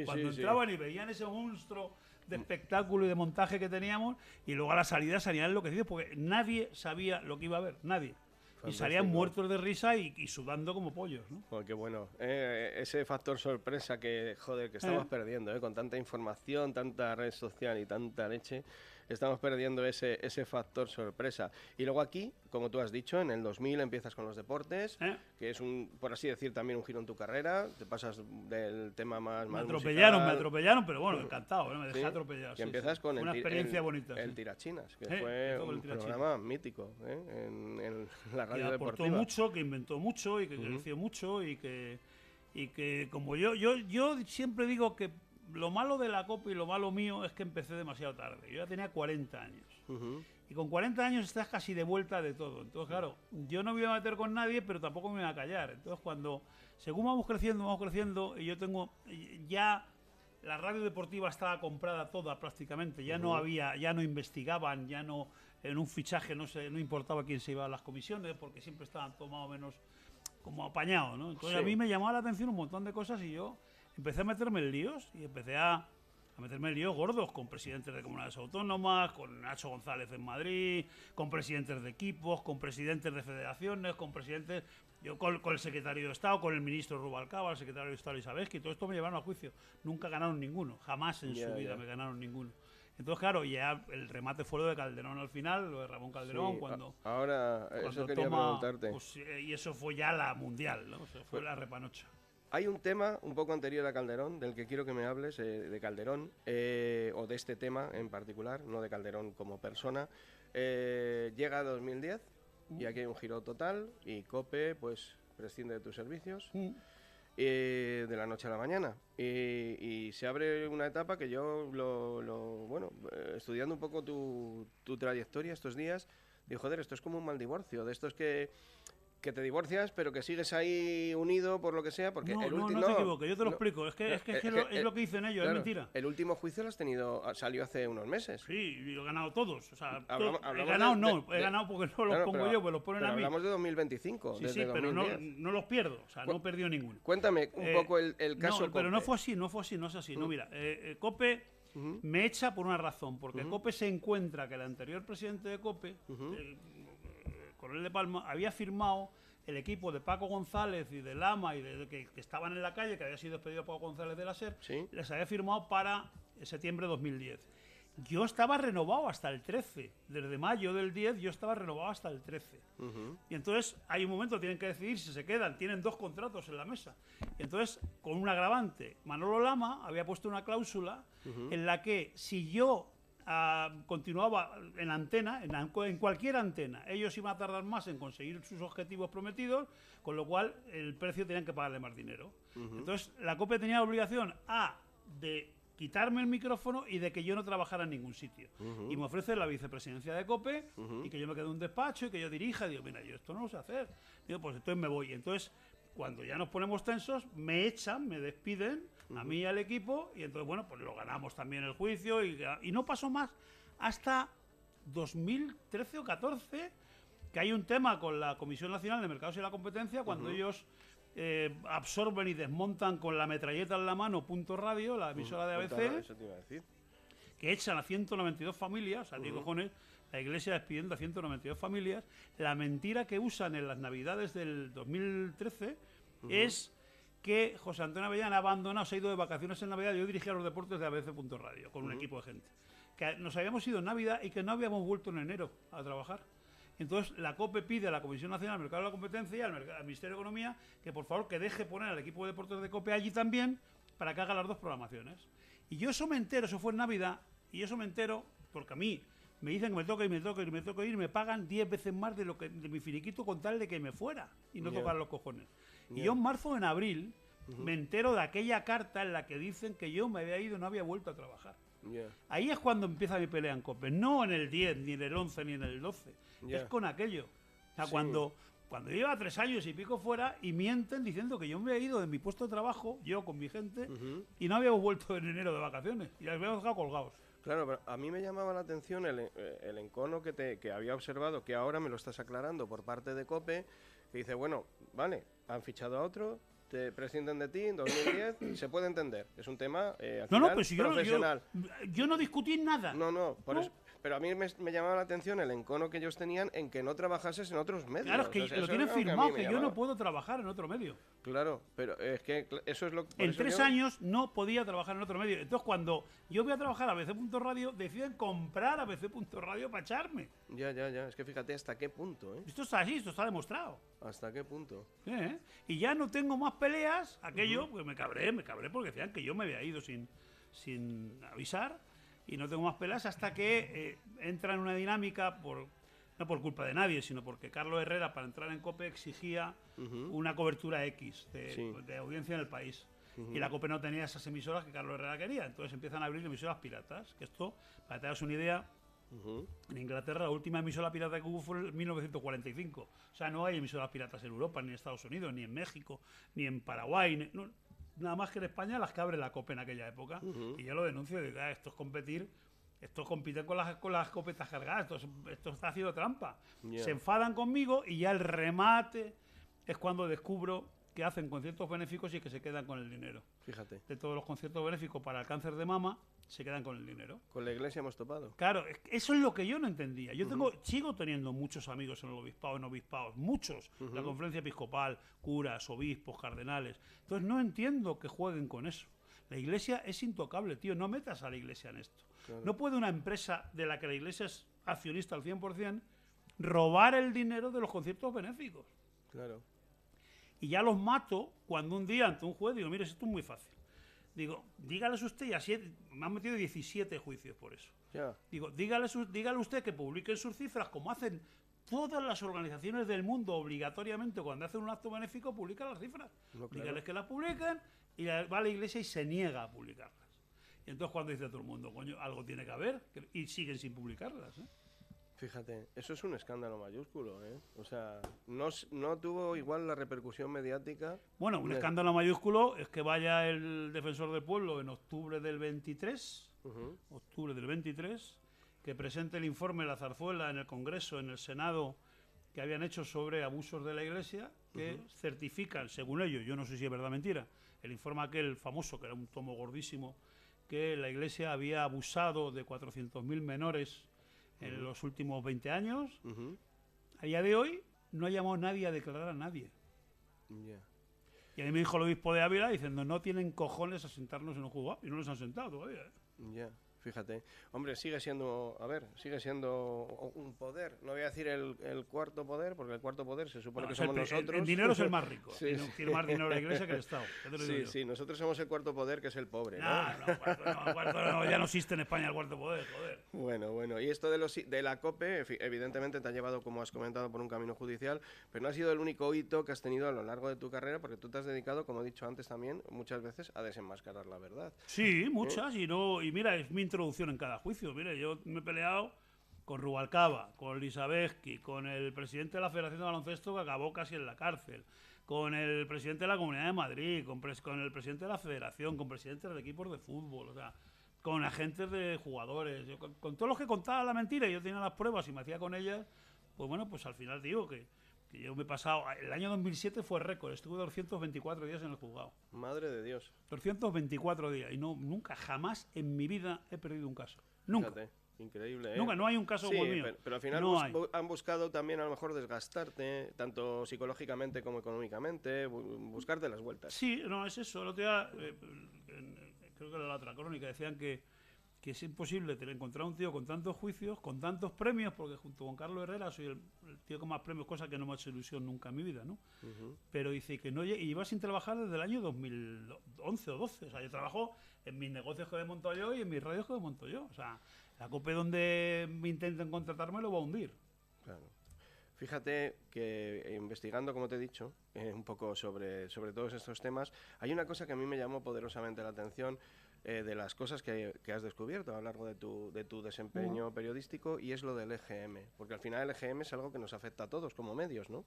Speaker 6: Cuando entraban y veían ese monstruo de espectáculo y de montaje que teníamos, y luego a la salida salían enloquecidos porque nadie sabía lo que iba a ver, nadie. Fantástico. Y salían muertos de risa y sudando como pollos, ¿no?
Speaker 4: Oh, qué bueno. Ese factor sorpresa que, joder, que estamos perdiendo, con tanta información, tanta red social y tanta leche. Estamos perdiendo ese factor sorpresa. Y luego aquí, como tú has dicho, en el 2000 empiezas con los deportes, que es, por así decir, también un giro en tu carrera. Te pasas del tema más
Speaker 6: me atropellaron, pero bueno, encantado, me dejé atropellar.
Speaker 4: Y empiezas con
Speaker 6: una experiencia bonita.
Speaker 4: El Tirachinas, que fue un programa mítico en la radio
Speaker 6: que
Speaker 4: deportiva.
Speaker 6: Aportó mucho, que inventó mucho y que creció mucho y que como yo siempre digo que lo malo de la Copa y lo malo mío es que empecé demasiado tarde. Yo ya tenía 40 años. Y con 40 años estás casi de vuelta de todo. Entonces, claro, yo no me iba a meter con nadie, pero tampoco me iba a callar. Entonces, según vamos creciendo, y yo tengo ya... La radio deportiva estaba comprada toda prácticamente. Ya no había, ya no investigaban, ya no... En un fichaje no importaba quién se iba a las comisiones, porque siempre estaban todo más o menos como apañados, ¿no? Entonces, a mí me llamaba la atención un montón de cosas y yo... Empecé a meterme en líos y empecé a meterme en líos gordos con presidentes de comunidades autónomas, con Nacho González en Madrid, con presidentes de equipos, con presidentes de federaciones, con presidentes... Yo con el secretario de Estado, con el ministro Rubalcaba, el secretario de Estado Isabesky, todo esto me llevaron a juicio. Nunca ganaron ninguno, jamás en su vida me ganaron ninguno. Entonces, claro, ya el remate fue lo de Calderón al final, lo de Ramón Calderón, cuando
Speaker 4: eso quería preguntarte.
Speaker 6: Pues, y eso fue ya la mundial, ¿no? O sea, fue la repanocha.
Speaker 4: Hay un tema un poco anterior a Calderón del que quiero que me hables, de Calderón, o de este tema en particular, no de Calderón como persona. Llega 2010 y aquí hay un giro total y COPE pues prescinde de tus servicios de la noche a la mañana. Y se abre una etapa que yo, estudiando un poco tu trayectoria estos días, digo, joder, esto es como un mal divorcio, de estos que te divorcias, pero que sigues ahí unido por lo que sea, porque
Speaker 6: no te equivoques, yo te lo explico, es lo que dicen ellos, claro, es mentira.
Speaker 4: El último juicio lo has tenido, salió hace unos meses.
Speaker 6: Sí, y lo he ganado todos, o sea, he ganado porque no los pongo yo, pues los ponen a mí.
Speaker 4: Hablamos de 2025,
Speaker 6: sí, pero no los pierdo, o sea, no he perdido ninguno.
Speaker 4: Cuéntame un poco el caso.
Speaker 6: No, pero no fue así, no es así. No, mira, COPE me echa por una razón, porque COPE se encuentra que el anterior presidente de COPE, Coronel de Palma, había firmado el equipo de Paco González y de Lama y que estaban en la calle, que había sido despedido Paco González de la SER, les había firmado para septiembre de 2010. Yo estaba renovado hasta el 13, desde mayo del 10 yo estaba renovado hasta el 13. Y entonces hay un momento, tienen que decidir si se quedan, tienen 2 contratos en la mesa. Y entonces, con un agravante, Manolo Lama había puesto una cláusula en la que si yo continuaba en antena, en cualquier antena, ellos iban a tardar más en conseguir sus objetivos prometidos, con lo cual el precio tenían que pagarle más dinero. Entonces la COPE tenía la obligación de quitarme el micrófono y de que yo no trabajara en ningún sitio. Y me ofrece la vicepresidencia de COPE y que yo me quede en un despacho y que yo dirija. Digo, mira, yo esto no lo sé hacer. Digo, pues entonces me voy. Entonces, cuando ya nos ponemos tensos, me echan, me despiden a mí y al equipo, y entonces, bueno, pues lo ganamos también el juicio, y no pasó más hasta 2013 o 14, que hay un tema con la Comisión Nacional de Mercados y la Competencia, cuando ellos absorben y desmontan con la metralleta en la mano Punto Radio, la emisora de ABC,
Speaker 4: eso te iba a decir,
Speaker 6: que echan a 192 familias, o sea, digo, cojones, la Iglesia despidiendo a 192 familias. La mentira que usan en las Navidades del 2013 es que José Antonio Avellán ha abandonado, se ha ido de vacaciones en Navidad. Yo dirigía los deportes de ABC.radio con un equipo de gente. Que nos habíamos ido en Navidad y que no habíamos vuelto en enero a trabajar. Entonces la COPE pide a la Comisión Nacional del Mercado de la Competencia y al Ministerio de Economía que por favor que deje poner al equipo de deportes de COPE allí también para que haga las 2 programaciones. Y yo eso me entero, eso fue en Navidad, y eso me entero porque a mí me dicen que me toca ir, me pagan 10 veces más de mi finiquito con tal de que me fuera y no tocar los cojones. Y yo en marzo, en abril, me entero de aquella carta en la que dicen que yo me había ido y no había vuelto a trabajar. Ahí es cuando empieza mi pelea en COPE, no en el 10, ni en el 11, ni en el 12. Es con aquello. O sea, cuando yo lleva 3 años y pico fuera y mienten diciendo que yo me he ido de mi puesto de trabajo, yo con mi gente, y no habíamos vuelto en enero de vacaciones y los habíamos dejado colgados.
Speaker 4: Claro, pero a mí me llamaba la atención el encono que había observado, que ahora me lo estás aclarando por parte de COPE, que dice, bueno, vale, han fichado a otro, te prescinden de ti en 2010, se puede entender, es un tema al final,
Speaker 6: pero si
Speaker 4: profesional.
Speaker 6: Yo no discutí nada.
Speaker 4: No, eso, pero a mí me llamaba la atención el encono que ellos tenían en que no trabajases en otros medios.
Speaker 6: Claro, es que lo tienen firmado, que yo no puedo trabajar en otro medio.
Speaker 4: Claro, pero es que eso es lo que...
Speaker 6: En 3 años no podía trabajar en otro medio. Entonces, cuando yo voy a trabajar a ABC.radio, deciden comprar a ABC.radio para echarme.
Speaker 4: Ya, es que fíjate hasta qué punto, ¿eh?
Speaker 6: Esto está así, esto está demostrado.
Speaker 4: ¿Hasta qué punto?
Speaker 6: Y ya no tengo más peleas, aquello, pues me cabré porque decían que yo me había ido sin avisar. Y no tengo más peleas hasta que entra en una dinámica, no por culpa de nadie, sino porque Carlos Herrera, para entrar en COPE, exigía una cobertura X de audiencia en el país. Y la COPE no tenía esas emisoras que Carlos Herrera quería. Entonces empiezan a abrir emisoras piratas. Que esto, para que te hagas una idea, en Inglaterra la última emisora pirata que hubo fue en 1945. O sea, no hay emisoras piratas en Europa, ni en Estados Unidos, ni en México, ni en Paraguay, nada más que en España las que abre la COPE en aquella época. Y yo lo denuncio, digo, esto es competir, esto compite con las copetas cargadas, esto está haciendo trampa. Se enfadan conmigo y ya el remate es cuando descubro que hacen conciertos benéficos y que se quedan con el dinero.
Speaker 4: Fíjate.
Speaker 6: De todos los conciertos benéficos para el cáncer de mama, se quedan con el dinero.
Speaker 4: Con la iglesia hemos topado.
Speaker 6: Claro, eso es lo que yo no entendía. Yo sigo teniendo muchos amigos en el obispado, en obispados, muchos. La conferencia episcopal, curas, obispos, cardenales. Entonces no entiendo que jueguen con eso. La iglesia es intocable, tío. No metas a la iglesia en esto. Claro. No puede una empresa de la que la iglesia es accionista al 100% robar el dinero de los conciertos benéficos.
Speaker 4: Claro.
Speaker 6: Y ya los mato cuando un día ante un juez digo, mire, esto es muy fácil. Digo, dígales usted, y así me han metido 17 juicios por eso.
Speaker 4: Ya.
Speaker 6: Digo, dígale usted que publiquen sus cifras como hacen todas las organizaciones del mundo obligatoriamente cuando hacen un acto benéfico, publican las cifras. No, claro. Dígales que las publiquen y va a la iglesia y se niega a publicarlas. Y entonces cuando dice todo el mundo, coño, algo tiene que haber, y siguen sin publicarlas, ¿eh?
Speaker 4: Fíjate, eso es un escándalo mayúsculo, ¿eh? O sea, no tuvo igual la repercusión mediática.
Speaker 6: Bueno, un escándalo mayúsculo es que vaya el defensor del pueblo en octubre del 23, que presente el informe de la zarzuela en el Congreso, en el Senado, que habían hecho sobre abusos de la Iglesia, que certifican, según ellos, yo no sé si es verdad o mentira, el informe aquel famoso, que era un tomo gordísimo, que la Iglesia había abusado de 400.000 menores en los últimos 20 años. A día de hoy no ha llamado nadie a declarar a nadie. Y a mí me dijo el obispo de Ávila diciendo, no tienen cojones a sentarnos en un juzgado, y no los han sentado todavía, ¿eh?
Speaker 4: Fíjate, hombre, sigue siendo un poder. No voy a decir el cuarto poder, porque el cuarto poder se supone que somos nosotros.
Speaker 6: El dinero es el más rico. Tiene más dinero la Iglesia que el Estado.
Speaker 4: Sí, nosotros somos el cuarto poder, que es el pobre, ¿no?
Speaker 6: Ya no existe en España el cuarto poder, joder.
Speaker 4: Bueno, y esto de la COPE, evidentemente te ha llevado, como has comentado, por un camino judicial, pero no ha sido el único hito que has tenido a lo largo de tu carrera, porque tú te has dedicado, como he dicho antes también, muchas veces a desenmascarar la verdad.
Speaker 6: Sí, muchas, y mira, es mi introducción en cada juicio. Mire, yo me he peleado con Rubalcaba, con Lisabeski, con el presidente de la Federación de Baloncesto, que acabó casi en la cárcel, con el presidente de la Comunidad de Madrid, con el presidente de la Federación, con presidentes de equipos de fútbol, o sea, con agentes de jugadores, con todos los que contaban la mentira, y yo tenía las pruebas y me hacía con ellas, pues bueno, pues al final digo que yo me he pasado, el año 2007 fue récord, estuve 224 días en el juzgado.
Speaker 4: Madre de Dios.
Speaker 6: 224 días, y nunca, jamás en mi vida he perdido un caso. Nunca.
Speaker 4: Fíjate, increíble, ¿eh?
Speaker 6: Nunca, no hay un caso como el mío.
Speaker 4: Pero al final han buscado también a lo mejor desgastarte, tanto psicológicamente como económicamente, buscarte las vueltas.
Speaker 6: Sí, no, es eso. El otro día, creo que era la otra crónica, decían que es imposible encontrar un tío con tantos juicios, con tantos premios, porque junto con Carlos Herrera soy el tío con más premios, cosa que no me ha hecho ilusión nunca en mi vida, ¿no? Pero dice que no, y iba sin trabajar desde el año 2011 o 12. O sea, yo trabajo en mis negocios que he montado yo y en mis radios que he montado yo. O sea, la COPE donde me intenten contratarme lo va a hundir.
Speaker 4: Claro. Fíjate que investigando, como te he dicho, un poco sobre todos estos temas, hay una cosa que a mí me llamó poderosamente la atención. de las cosas que has descubierto a lo largo de tu desempeño periodístico, y es lo del EGM, porque al final el EGM es algo que nos afecta a todos como medios, ¿no?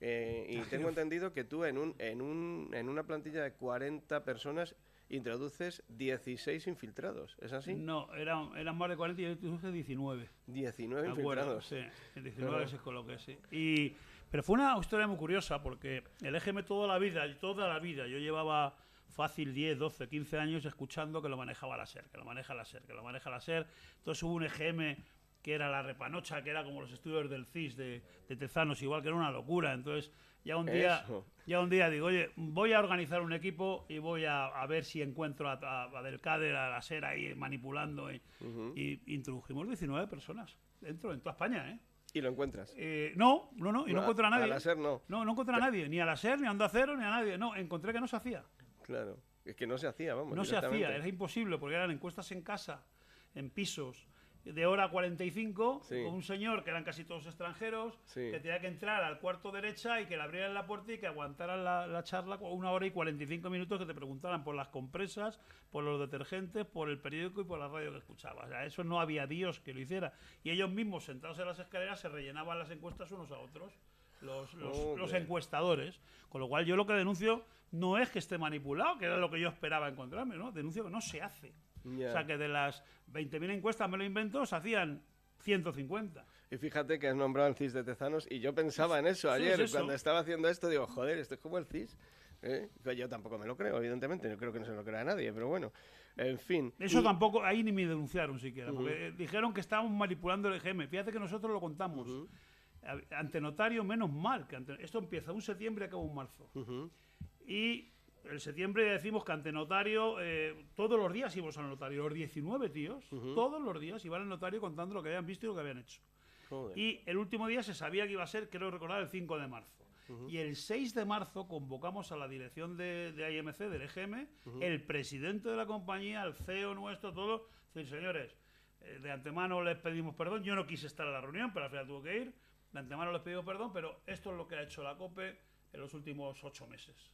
Speaker 4: Y tengo entendido que tú en una plantilla de 40 personas introduces 16 infiltrados, ¿es así?
Speaker 6: No, eran más de 40 y yo introduje 19.
Speaker 4: 19 infiltrados.
Speaker 6: Sí, el 19 se coloqué, sí. Pero fue una historia muy curiosa, porque el EGM toda la vida, yo llevaba fácil 10, 12, 15 años escuchando que lo manejaba la SER, que lo maneja la SER. Entonces hubo un EGM que era la repanocha, que era como los estudios del CIS de Tezanos, igual, que era una locura. Entonces ya un día digo, oye, voy a organizar un equipo y voy a ver si encuentro a Del Cader, a la SER ahí manipulando, y introdujimos 19 personas en toda España, ¿eh?
Speaker 4: ¿Y lo encuentras?
Speaker 6: No, y no encontré a nadie.
Speaker 4: A la SER no.
Speaker 6: No encontré a nadie, ni a la SER, ni a Onda Cero, ni a nadie. No, encontré que no se hacía.
Speaker 4: Claro, es que no se hacía, vamos.
Speaker 6: No se hacía, era imposible, porque eran encuestas en casa, en pisos, de hora 45, con un señor que eran casi todos extranjeros, que tenía que entrar al cuarto derecha y que le abrieran la puerta y que aguantaran la charla 1 hora y 45 minutos, que te preguntaran por las compresas, por los detergentes, por el periódico y por la radio que escuchabas. O sea, eso no había Dios que lo hiciera. Y ellos mismos, sentados en las escaleras, se rellenaban las encuestas unos a otros, los encuestadores. Con lo cual yo lo que denuncio no es que esté manipulado, que era lo que yo esperaba encontrarme, ¿no? Denuncio que no se hace. Yeah. O sea, que de las 20.000 encuestas, me lo invento, se hacían 150.
Speaker 4: Y fíjate que has nombrado el CIS de Tezanos, y yo pensaba en eso ayer, cuando estaba haciendo esto, digo, joder, esto es como el CIS. Yo tampoco me lo creo, evidentemente, yo creo que no se lo crea nadie, pero bueno, en fin.
Speaker 6: Eso tampoco, ahí ni me denunciaron siquiera, porque dijeron que estábamos manipulando el EGM. Fíjate que nosotros lo contamos. Ante notario, menos mal, que esto empieza un septiembre y acaba un marzo. Y el septiembre decimos que ante notario, todos los días íbamos al notario, los 19 tíos, todos los días iban al notario contando lo que habían visto y lo que habían hecho. Joder. Y el último día se sabía que iba a ser, creo recordar, el 5 de marzo. Y el 6 de marzo convocamos a la dirección de IMC, del EGM, el presidente de la compañía, el CEO nuestro, todos, decir, señores, de antemano les pedimos perdón, yo no quise estar en la reunión, pero al final tuve que ir, de antemano les pedimos perdón, pero esto es lo que ha hecho la COPE en los últimos 8 meses.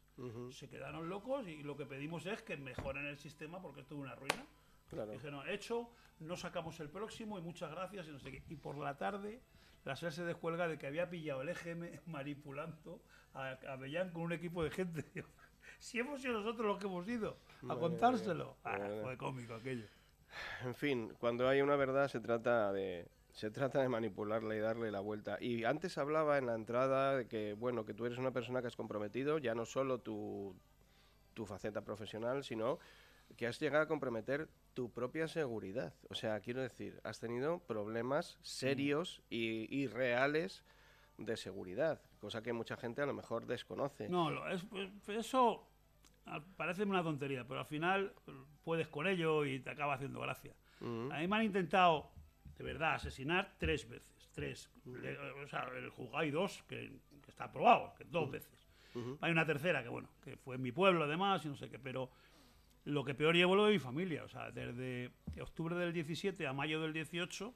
Speaker 6: Se quedaron locos y lo que pedimos es que mejoren el sistema, porque esto es una ruina. Claro. Dijeron, hecho, no sacamos el próximo y muchas gracias y no sé qué. Y por la tarde la SER se descuelga de que había pillado el EGM manipulando a Bellán con un equipo de gente. Si hemos sido nosotros los que hemos ido a contárselo. Fue cómico aquello.
Speaker 4: En fin, cuando hay una verdad se trata de manipularla y darle la vuelta. Y antes hablaba en la entrada de que, bueno, que tú eres una persona que has comprometido ya no solo tu faceta profesional, sino que has llegado a comprometer tu propia seguridad. O sea, quiero decir, has tenido problemas serios y reales de seguridad, cosa que mucha gente a lo mejor desconoce.
Speaker 6: No, eso parece una tontería, pero al final puedes con ello y te acaba haciendo gracia. A mí me han intentado, de verdad, asesinar 3 veces. O sea, el juzgado hay 2 que está aprobado, que 2 veces. Hay una tercera que, bueno, que fue en mi pueblo además y no sé qué, pero lo que peor llevo lo de mi familia. O sea, desde octubre del 17 a mayo del 18,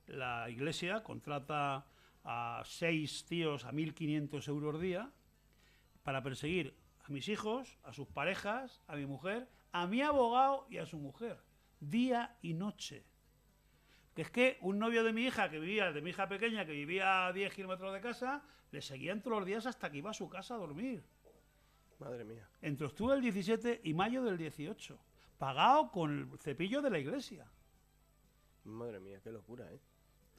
Speaker 6: la Iglesia contrata a 6 tíos a 1.500 euros día para perseguir a mis hijos, a sus parejas, a mi mujer, a mi abogado y a su mujer, día y noche. Que es que un novio de mi hija pequeña, que vivía a 10 kilómetros de casa, le seguían todos los días hasta que iba a su casa a dormir.
Speaker 4: Madre mía.
Speaker 6: Entre octubre del 17 y mayo del 18. Pagado con el cepillo de la Iglesia.
Speaker 4: Madre mía, qué locura, ¿eh?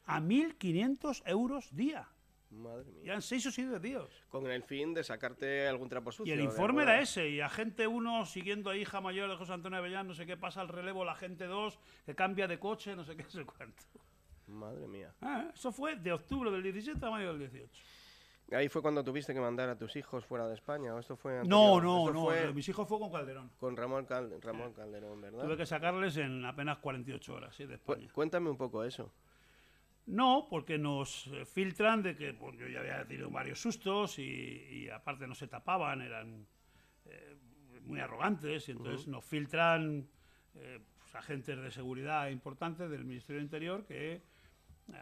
Speaker 6: A 1.500 euros día.
Speaker 4: Madre mía.
Speaker 6: Eran 6 o 7 tíos.
Speaker 4: Con el fin de sacarte algún trapo sucio.
Speaker 6: Y el informe era ese. Y agente 1 siguiendo a hija mayor de José Antonio Avellán, no sé qué, pasa al relevo, la agente 2 que cambia de coche, no sé qué, no sé cuánto.
Speaker 4: Madre mía.
Speaker 6: Eso fue de octubre del 17 a mayo del 18.
Speaker 4: ¿Ahí fue cuando tuviste que mandar a tus hijos fuera de España? ¿O esto fue anterior?
Speaker 6: No. Mis hijos fue con Calderón.
Speaker 4: Con Ramón Calderón, ¿verdad?
Speaker 6: Tuve que sacarles en apenas 48 horas, de España.
Speaker 4: Cuéntame un poco eso.
Speaker 6: No, porque nos filtran de que yo ya había tenido varios sustos y aparte no se tapaban, eran muy arrogantes, y entonces nos filtran agentes de seguridad importantes del Ministerio del Interior que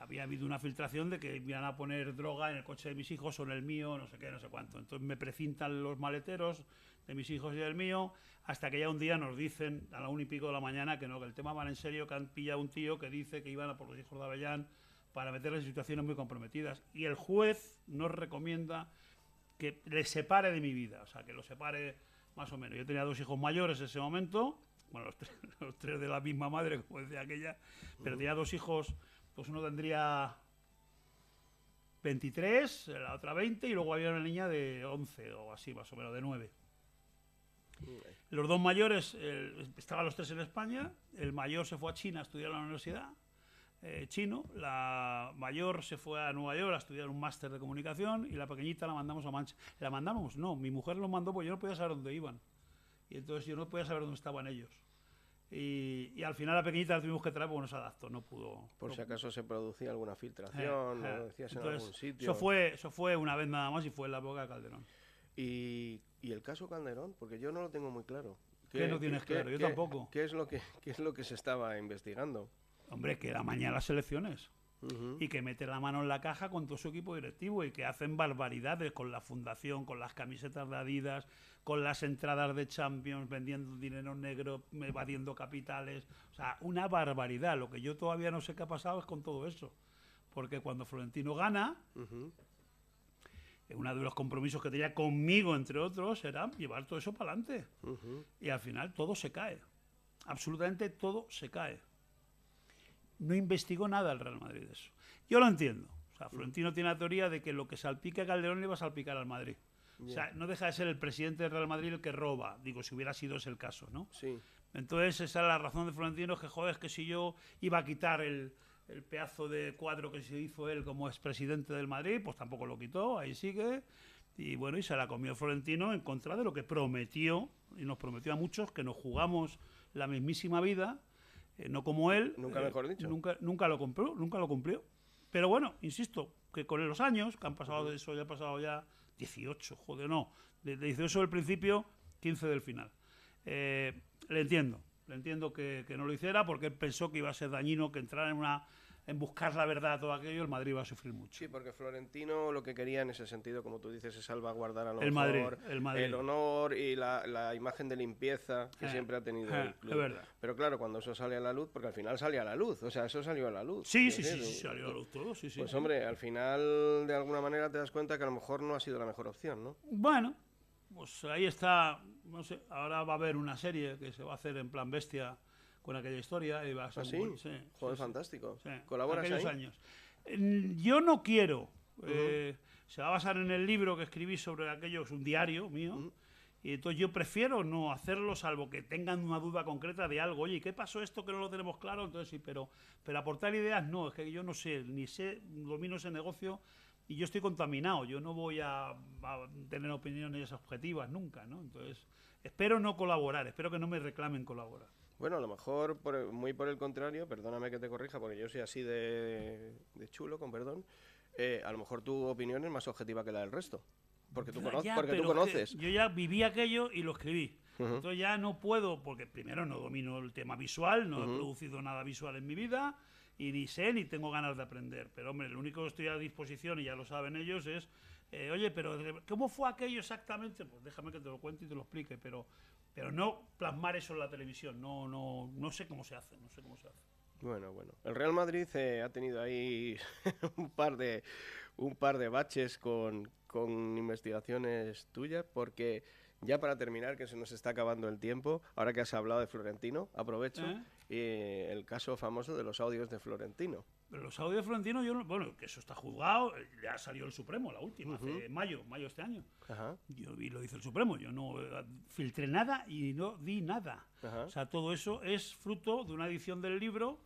Speaker 6: había habido una filtración de que iban a poner droga en el coche de mis hijos o en el mío, no sé qué, no sé cuánto. Entonces me precintan los maleteros de mis hijos y del mío, hasta que ya un día nos dicen a la 1:00 de la mañana que no, que el tema va en serio, que han pillado un tío que dice que iban a por los hijos de Avellán para meterles en situaciones muy comprometidas. Y el juez nos recomienda que les separe de mi vida, o sea, que los separe más o menos. Yo tenía 2 hijos mayores en ese momento, bueno, los tres de la misma madre, como decía aquella, pero tenía 2 hijos, pues uno tendría 23, la otra 20, y luego había una niña de 11 o así, más o menos, de 9. Los 2 mayores, estaban los 3 en España, el mayor se fue a China a estudiar en la universidad, chino, la mayor se fue a Nueva York a estudiar un máster de comunicación y la pequeñita la mandamos a Manchester. ¿La mandamos? No, mi mujer los mandó porque yo no podía saber dónde iban. Y entonces yo no podía saber dónde estaban ellos. Y al final la pequeñita la tuvimos que traer porque no se adaptó, no pudo.
Speaker 4: Por si acaso se producía alguna filtración, o decías en algún sitio.
Speaker 6: Eso fue una vez nada más y fue en la época de Calderón.
Speaker 4: ¿Y el caso Calderón? Porque yo no lo tengo muy claro.
Speaker 6: ¿Qué no tienes claro? Yo tampoco.
Speaker 4: ¿Qué es lo que se estaba investigando?
Speaker 6: Hombre, que era mañana las elecciones. Y que mete la mano en la caja con todo su equipo directivo y que hacen barbaridades con la fundación, con las camisetas de Adidas, con las entradas de Champions, vendiendo dinero negro, evadiendo capitales. O sea, una barbaridad. Lo que yo todavía no sé qué ha pasado es con todo eso. Porque cuando Florentino gana, uno de los compromisos que tenía conmigo, entre otros, era llevar todo eso para adelante. Y al final todo se cae. Absolutamente todo se cae. No investigó nada el Real Madrid de eso. Yo lo entiendo. O sea, Florentino tiene la teoría de que lo que salpica a Calderón le va a salpicar al Madrid. O sea, no deja de ser el presidente del Real Madrid el que roba. Digo, si hubiera sido ese el caso, ¿no?
Speaker 4: Sí.
Speaker 6: Entonces, esa es la razón de Florentino, que joder, es que si yo iba a quitar el pedazo de cuadro que se hizo él como expresidente del Madrid, pues tampoco lo quitó, ahí sigue. Y bueno, y se la comió Florentino en contra de lo que prometió, y nos prometió a muchos que nos jugamos la mismísima vida. No como él,
Speaker 4: nunca mejor dicho.
Speaker 6: Nunca lo cumplió. Pero bueno, insisto, que con los años, que han pasado de eso, ya ha pasado ya 18, joder, no, de 18 del principio, 15 del final. Le entiendo que no lo hiciera porque él pensó que iba a ser dañino, que entrara en buscar la verdad, todo aquello, el Madrid iba a sufrir mucho.
Speaker 4: Sí, porque Florentino lo que quería en ese sentido, como tú dices, es salvaguardar a lo
Speaker 6: el
Speaker 4: mejor
Speaker 6: Madrid.
Speaker 4: El honor y la imagen de limpieza que siempre ha tenido el club.
Speaker 6: Es verdad.
Speaker 4: Pero claro, cuando eso sale a la luz, porque al final sale a la luz, o sea, eso salió a la luz.
Speaker 6: Sí, salió a la luz todo, sí.
Speaker 4: Pues hombre, al final de alguna manera te das cuenta que a lo mejor no ha sido la mejor opción, ¿no?
Speaker 6: Bueno, pues ahí está, no sé, ahora va a haber una serie que se va a hacer en plan bestia con aquella historia y va a ser
Speaker 4: Joder, fantástico.
Speaker 6: Sí.
Speaker 4: ¿Colaboras
Speaker 6: aquellos
Speaker 4: ahí?
Speaker 6: Años. Yo no quiero. Se va a basar en el libro que escribí sobre aquello, es un diario mío. Y entonces yo prefiero no hacerlo, salvo que tengan una duda concreta de algo. Oye, ¿qué pasó esto que no lo tenemos claro? Entonces sí, pero aportar ideas no, es que yo no sé, domino ese negocio y yo estoy contaminado. Yo no voy a tener opiniones objetivas nunca, ¿no? Entonces, espero no colaborar, espero que no me reclamen colaborar.
Speaker 4: Bueno, a lo mejor, muy por el contrario, perdóname que te corrija, porque yo soy así de chulo, con perdón, a lo mejor tu opinión es más objetiva que la del resto, porque tú conoces.
Speaker 6: Yo ya viví aquello y lo escribí. Entonces ya no puedo, porque primero no domino el tema visual, no he producido nada visual en mi vida, y ni sé ni tengo ganas de aprender. Pero hombre, lo único que estoy a disposición, y ya lo saben ellos, es, oye, pero ¿cómo fue aquello exactamente? Pues déjame que te lo cuente y te lo explique, pero no plasmar eso en la televisión, no sé cómo se hace,
Speaker 4: Bueno, el Real Madrid ha tenido ahí un par de baches con investigaciones tuyas, porque ya para terminar, que se nos está acabando el tiempo, ahora que has hablado de Florentino, aprovecho el caso famoso de los audios de Florentino.
Speaker 6: Pero los audios de Florentino, que eso está juzgado, ya salió el Supremo, la última, hace mayo de este año. Y lo dice el Supremo, yo no filtré nada y no di nada. O sea, todo eso es fruto de una edición del libro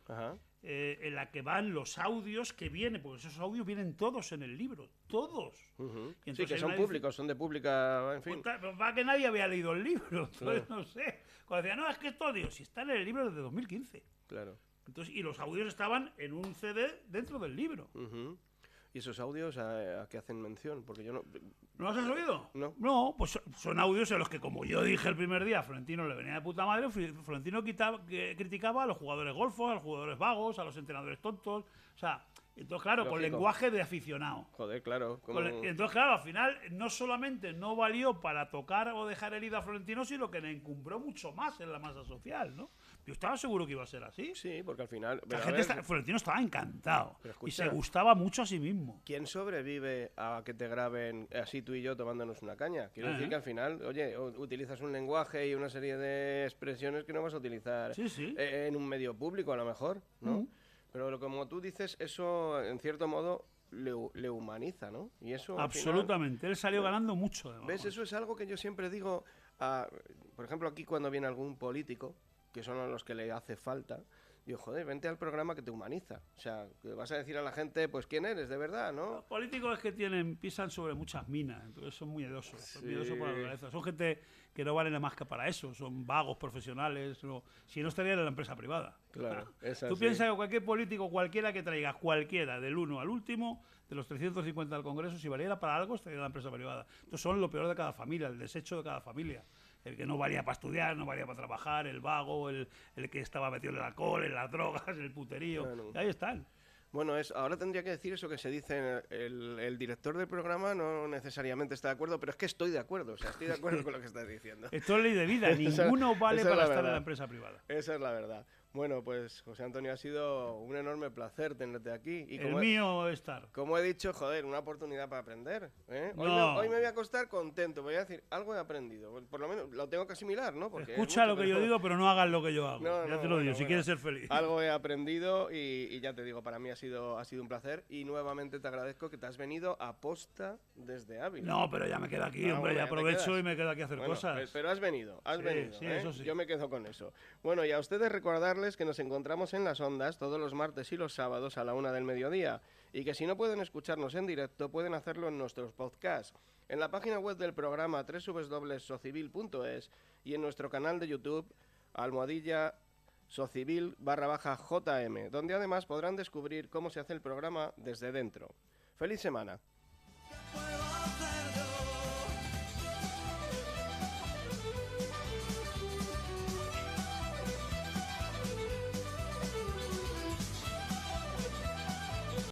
Speaker 6: en la que van los audios que vienen, porque esos audios vienen todos en el libro, todos.
Speaker 4: Y entonces, sí, que son públicos, son de pública, en fin.
Speaker 6: Pues claro, para que nadie había leído el libro, entonces no sé. Cuando decía, no, es que esto, digo, si está en el libro desde 2015.
Speaker 4: Claro.
Speaker 6: Entonces, y los audios estaban en un CD dentro del libro.
Speaker 4: ¿Y esos audios a qué hacen mención? Porque yo no...
Speaker 6: ¿No los has oído?
Speaker 4: No,
Speaker 6: pues son audios en los que, como yo dije el primer día, a Florentino le venía de puta madre. Florentino criticaba a los jugadores golfos, a los jugadores vagos, a los entrenadores tontos. O sea, Entonces, claro, con lenguaje de aficionado.
Speaker 4: Joder, claro.
Speaker 6: Entonces, claro, al final, no solamente no valió para tocar o dejar herida a Florentino, sino que le encumbró mucho más en la masa social, ¿no? Yo estaba seguro que iba a ser así.
Speaker 4: Sí, porque al final...
Speaker 6: Florentino estaba encantado. Escucha, y se gustaba mucho a sí mismo.
Speaker 4: ¿Quién sobrevive a que te graben así tú y yo tomándonos una caña? Quiero decir que al final, oye, utilizas un lenguaje y una serie de expresiones que no vas a utilizar en un medio público, a lo mejor, ¿no? Pero como tú dices, eso, en cierto modo, le humaniza, ¿no? Y eso...
Speaker 6: Absolutamente. Final, él salió ganando mucho. Además.
Speaker 4: ¿Ves? Eso es algo que yo siempre digo... por ejemplo, aquí cuando viene algún político, que son a los que le hace falta, digo, joder, vente al programa que te humaniza. O sea, que vas a decir a la gente, pues, quién eres, de verdad, ¿no?
Speaker 6: Los políticos es que pisan sobre muchas minas, entonces son muy miedosos. Son miedosos por la naturaleza. Son gente que no vale nada más que para eso. Son vagos profesionales. Si no estarían en la empresa privada.
Speaker 4: Claro,
Speaker 6: Tú piensas que cualquier político, cualquiera que traiga, cualquiera, del uno al último, de los 350 del Congreso, si valiera para algo, estaría en la empresa privada. Entonces son lo peor de cada familia, el desecho de cada familia. El que no valía para estudiar, no valía para trabajar, el vago, el que estaba metido en el alcohol, en las drogas, el puterío. Bueno. Ahí están.
Speaker 4: Bueno, ahora tendría que decir eso que se dice, el director del programa no necesariamente está de acuerdo, pero es que estoy de acuerdo, o sea, estoy de acuerdo con lo que estás diciendo.
Speaker 6: Esto es ley de vida, ninguno vale para estar en la empresa privada.
Speaker 4: Esa es la verdad. Bueno, pues José Antonio, ha sido un enorme placer tenerte aquí. Y
Speaker 6: el mío estar.
Speaker 4: Como he dicho, joder, una oportunidad para aprender. ¿Eh?
Speaker 6: No.
Speaker 4: Hoy me voy a acostar contento, voy a decir, algo he aprendido. Por lo menos lo tengo que asimilar, ¿no? Porque
Speaker 6: escucha lo que yo digo, pero no hagas lo que yo hago. Ya te lo digo, si quieres ser feliz.
Speaker 4: Algo he aprendido y ya te digo, para mí ha sido un placer. Y nuevamente te agradezco que te has venido a posta desde Ávila.
Speaker 6: No, pero ya me quedo aquí, hombre, ya aprovecho y me quedo aquí a hacer cosas.
Speaker 4: Pero has venido,
Speaker 6: sí, eso sí.
Speaker 4: Yo me quedo con eso. Bueno, y a ustedes recordarles que nos encontramos en las ondas todos los martes y los sábados a la 1 del mediodía y que si no pueden escucharnos en directo pueden hacerlo en nuestros podcasts, en la página web del programa www.socibil.es y en nuestro canal de YouTube @socibil_JM, donde además podrán descubrir cómo se hace el programa desde dentro. ¡Feliz semana!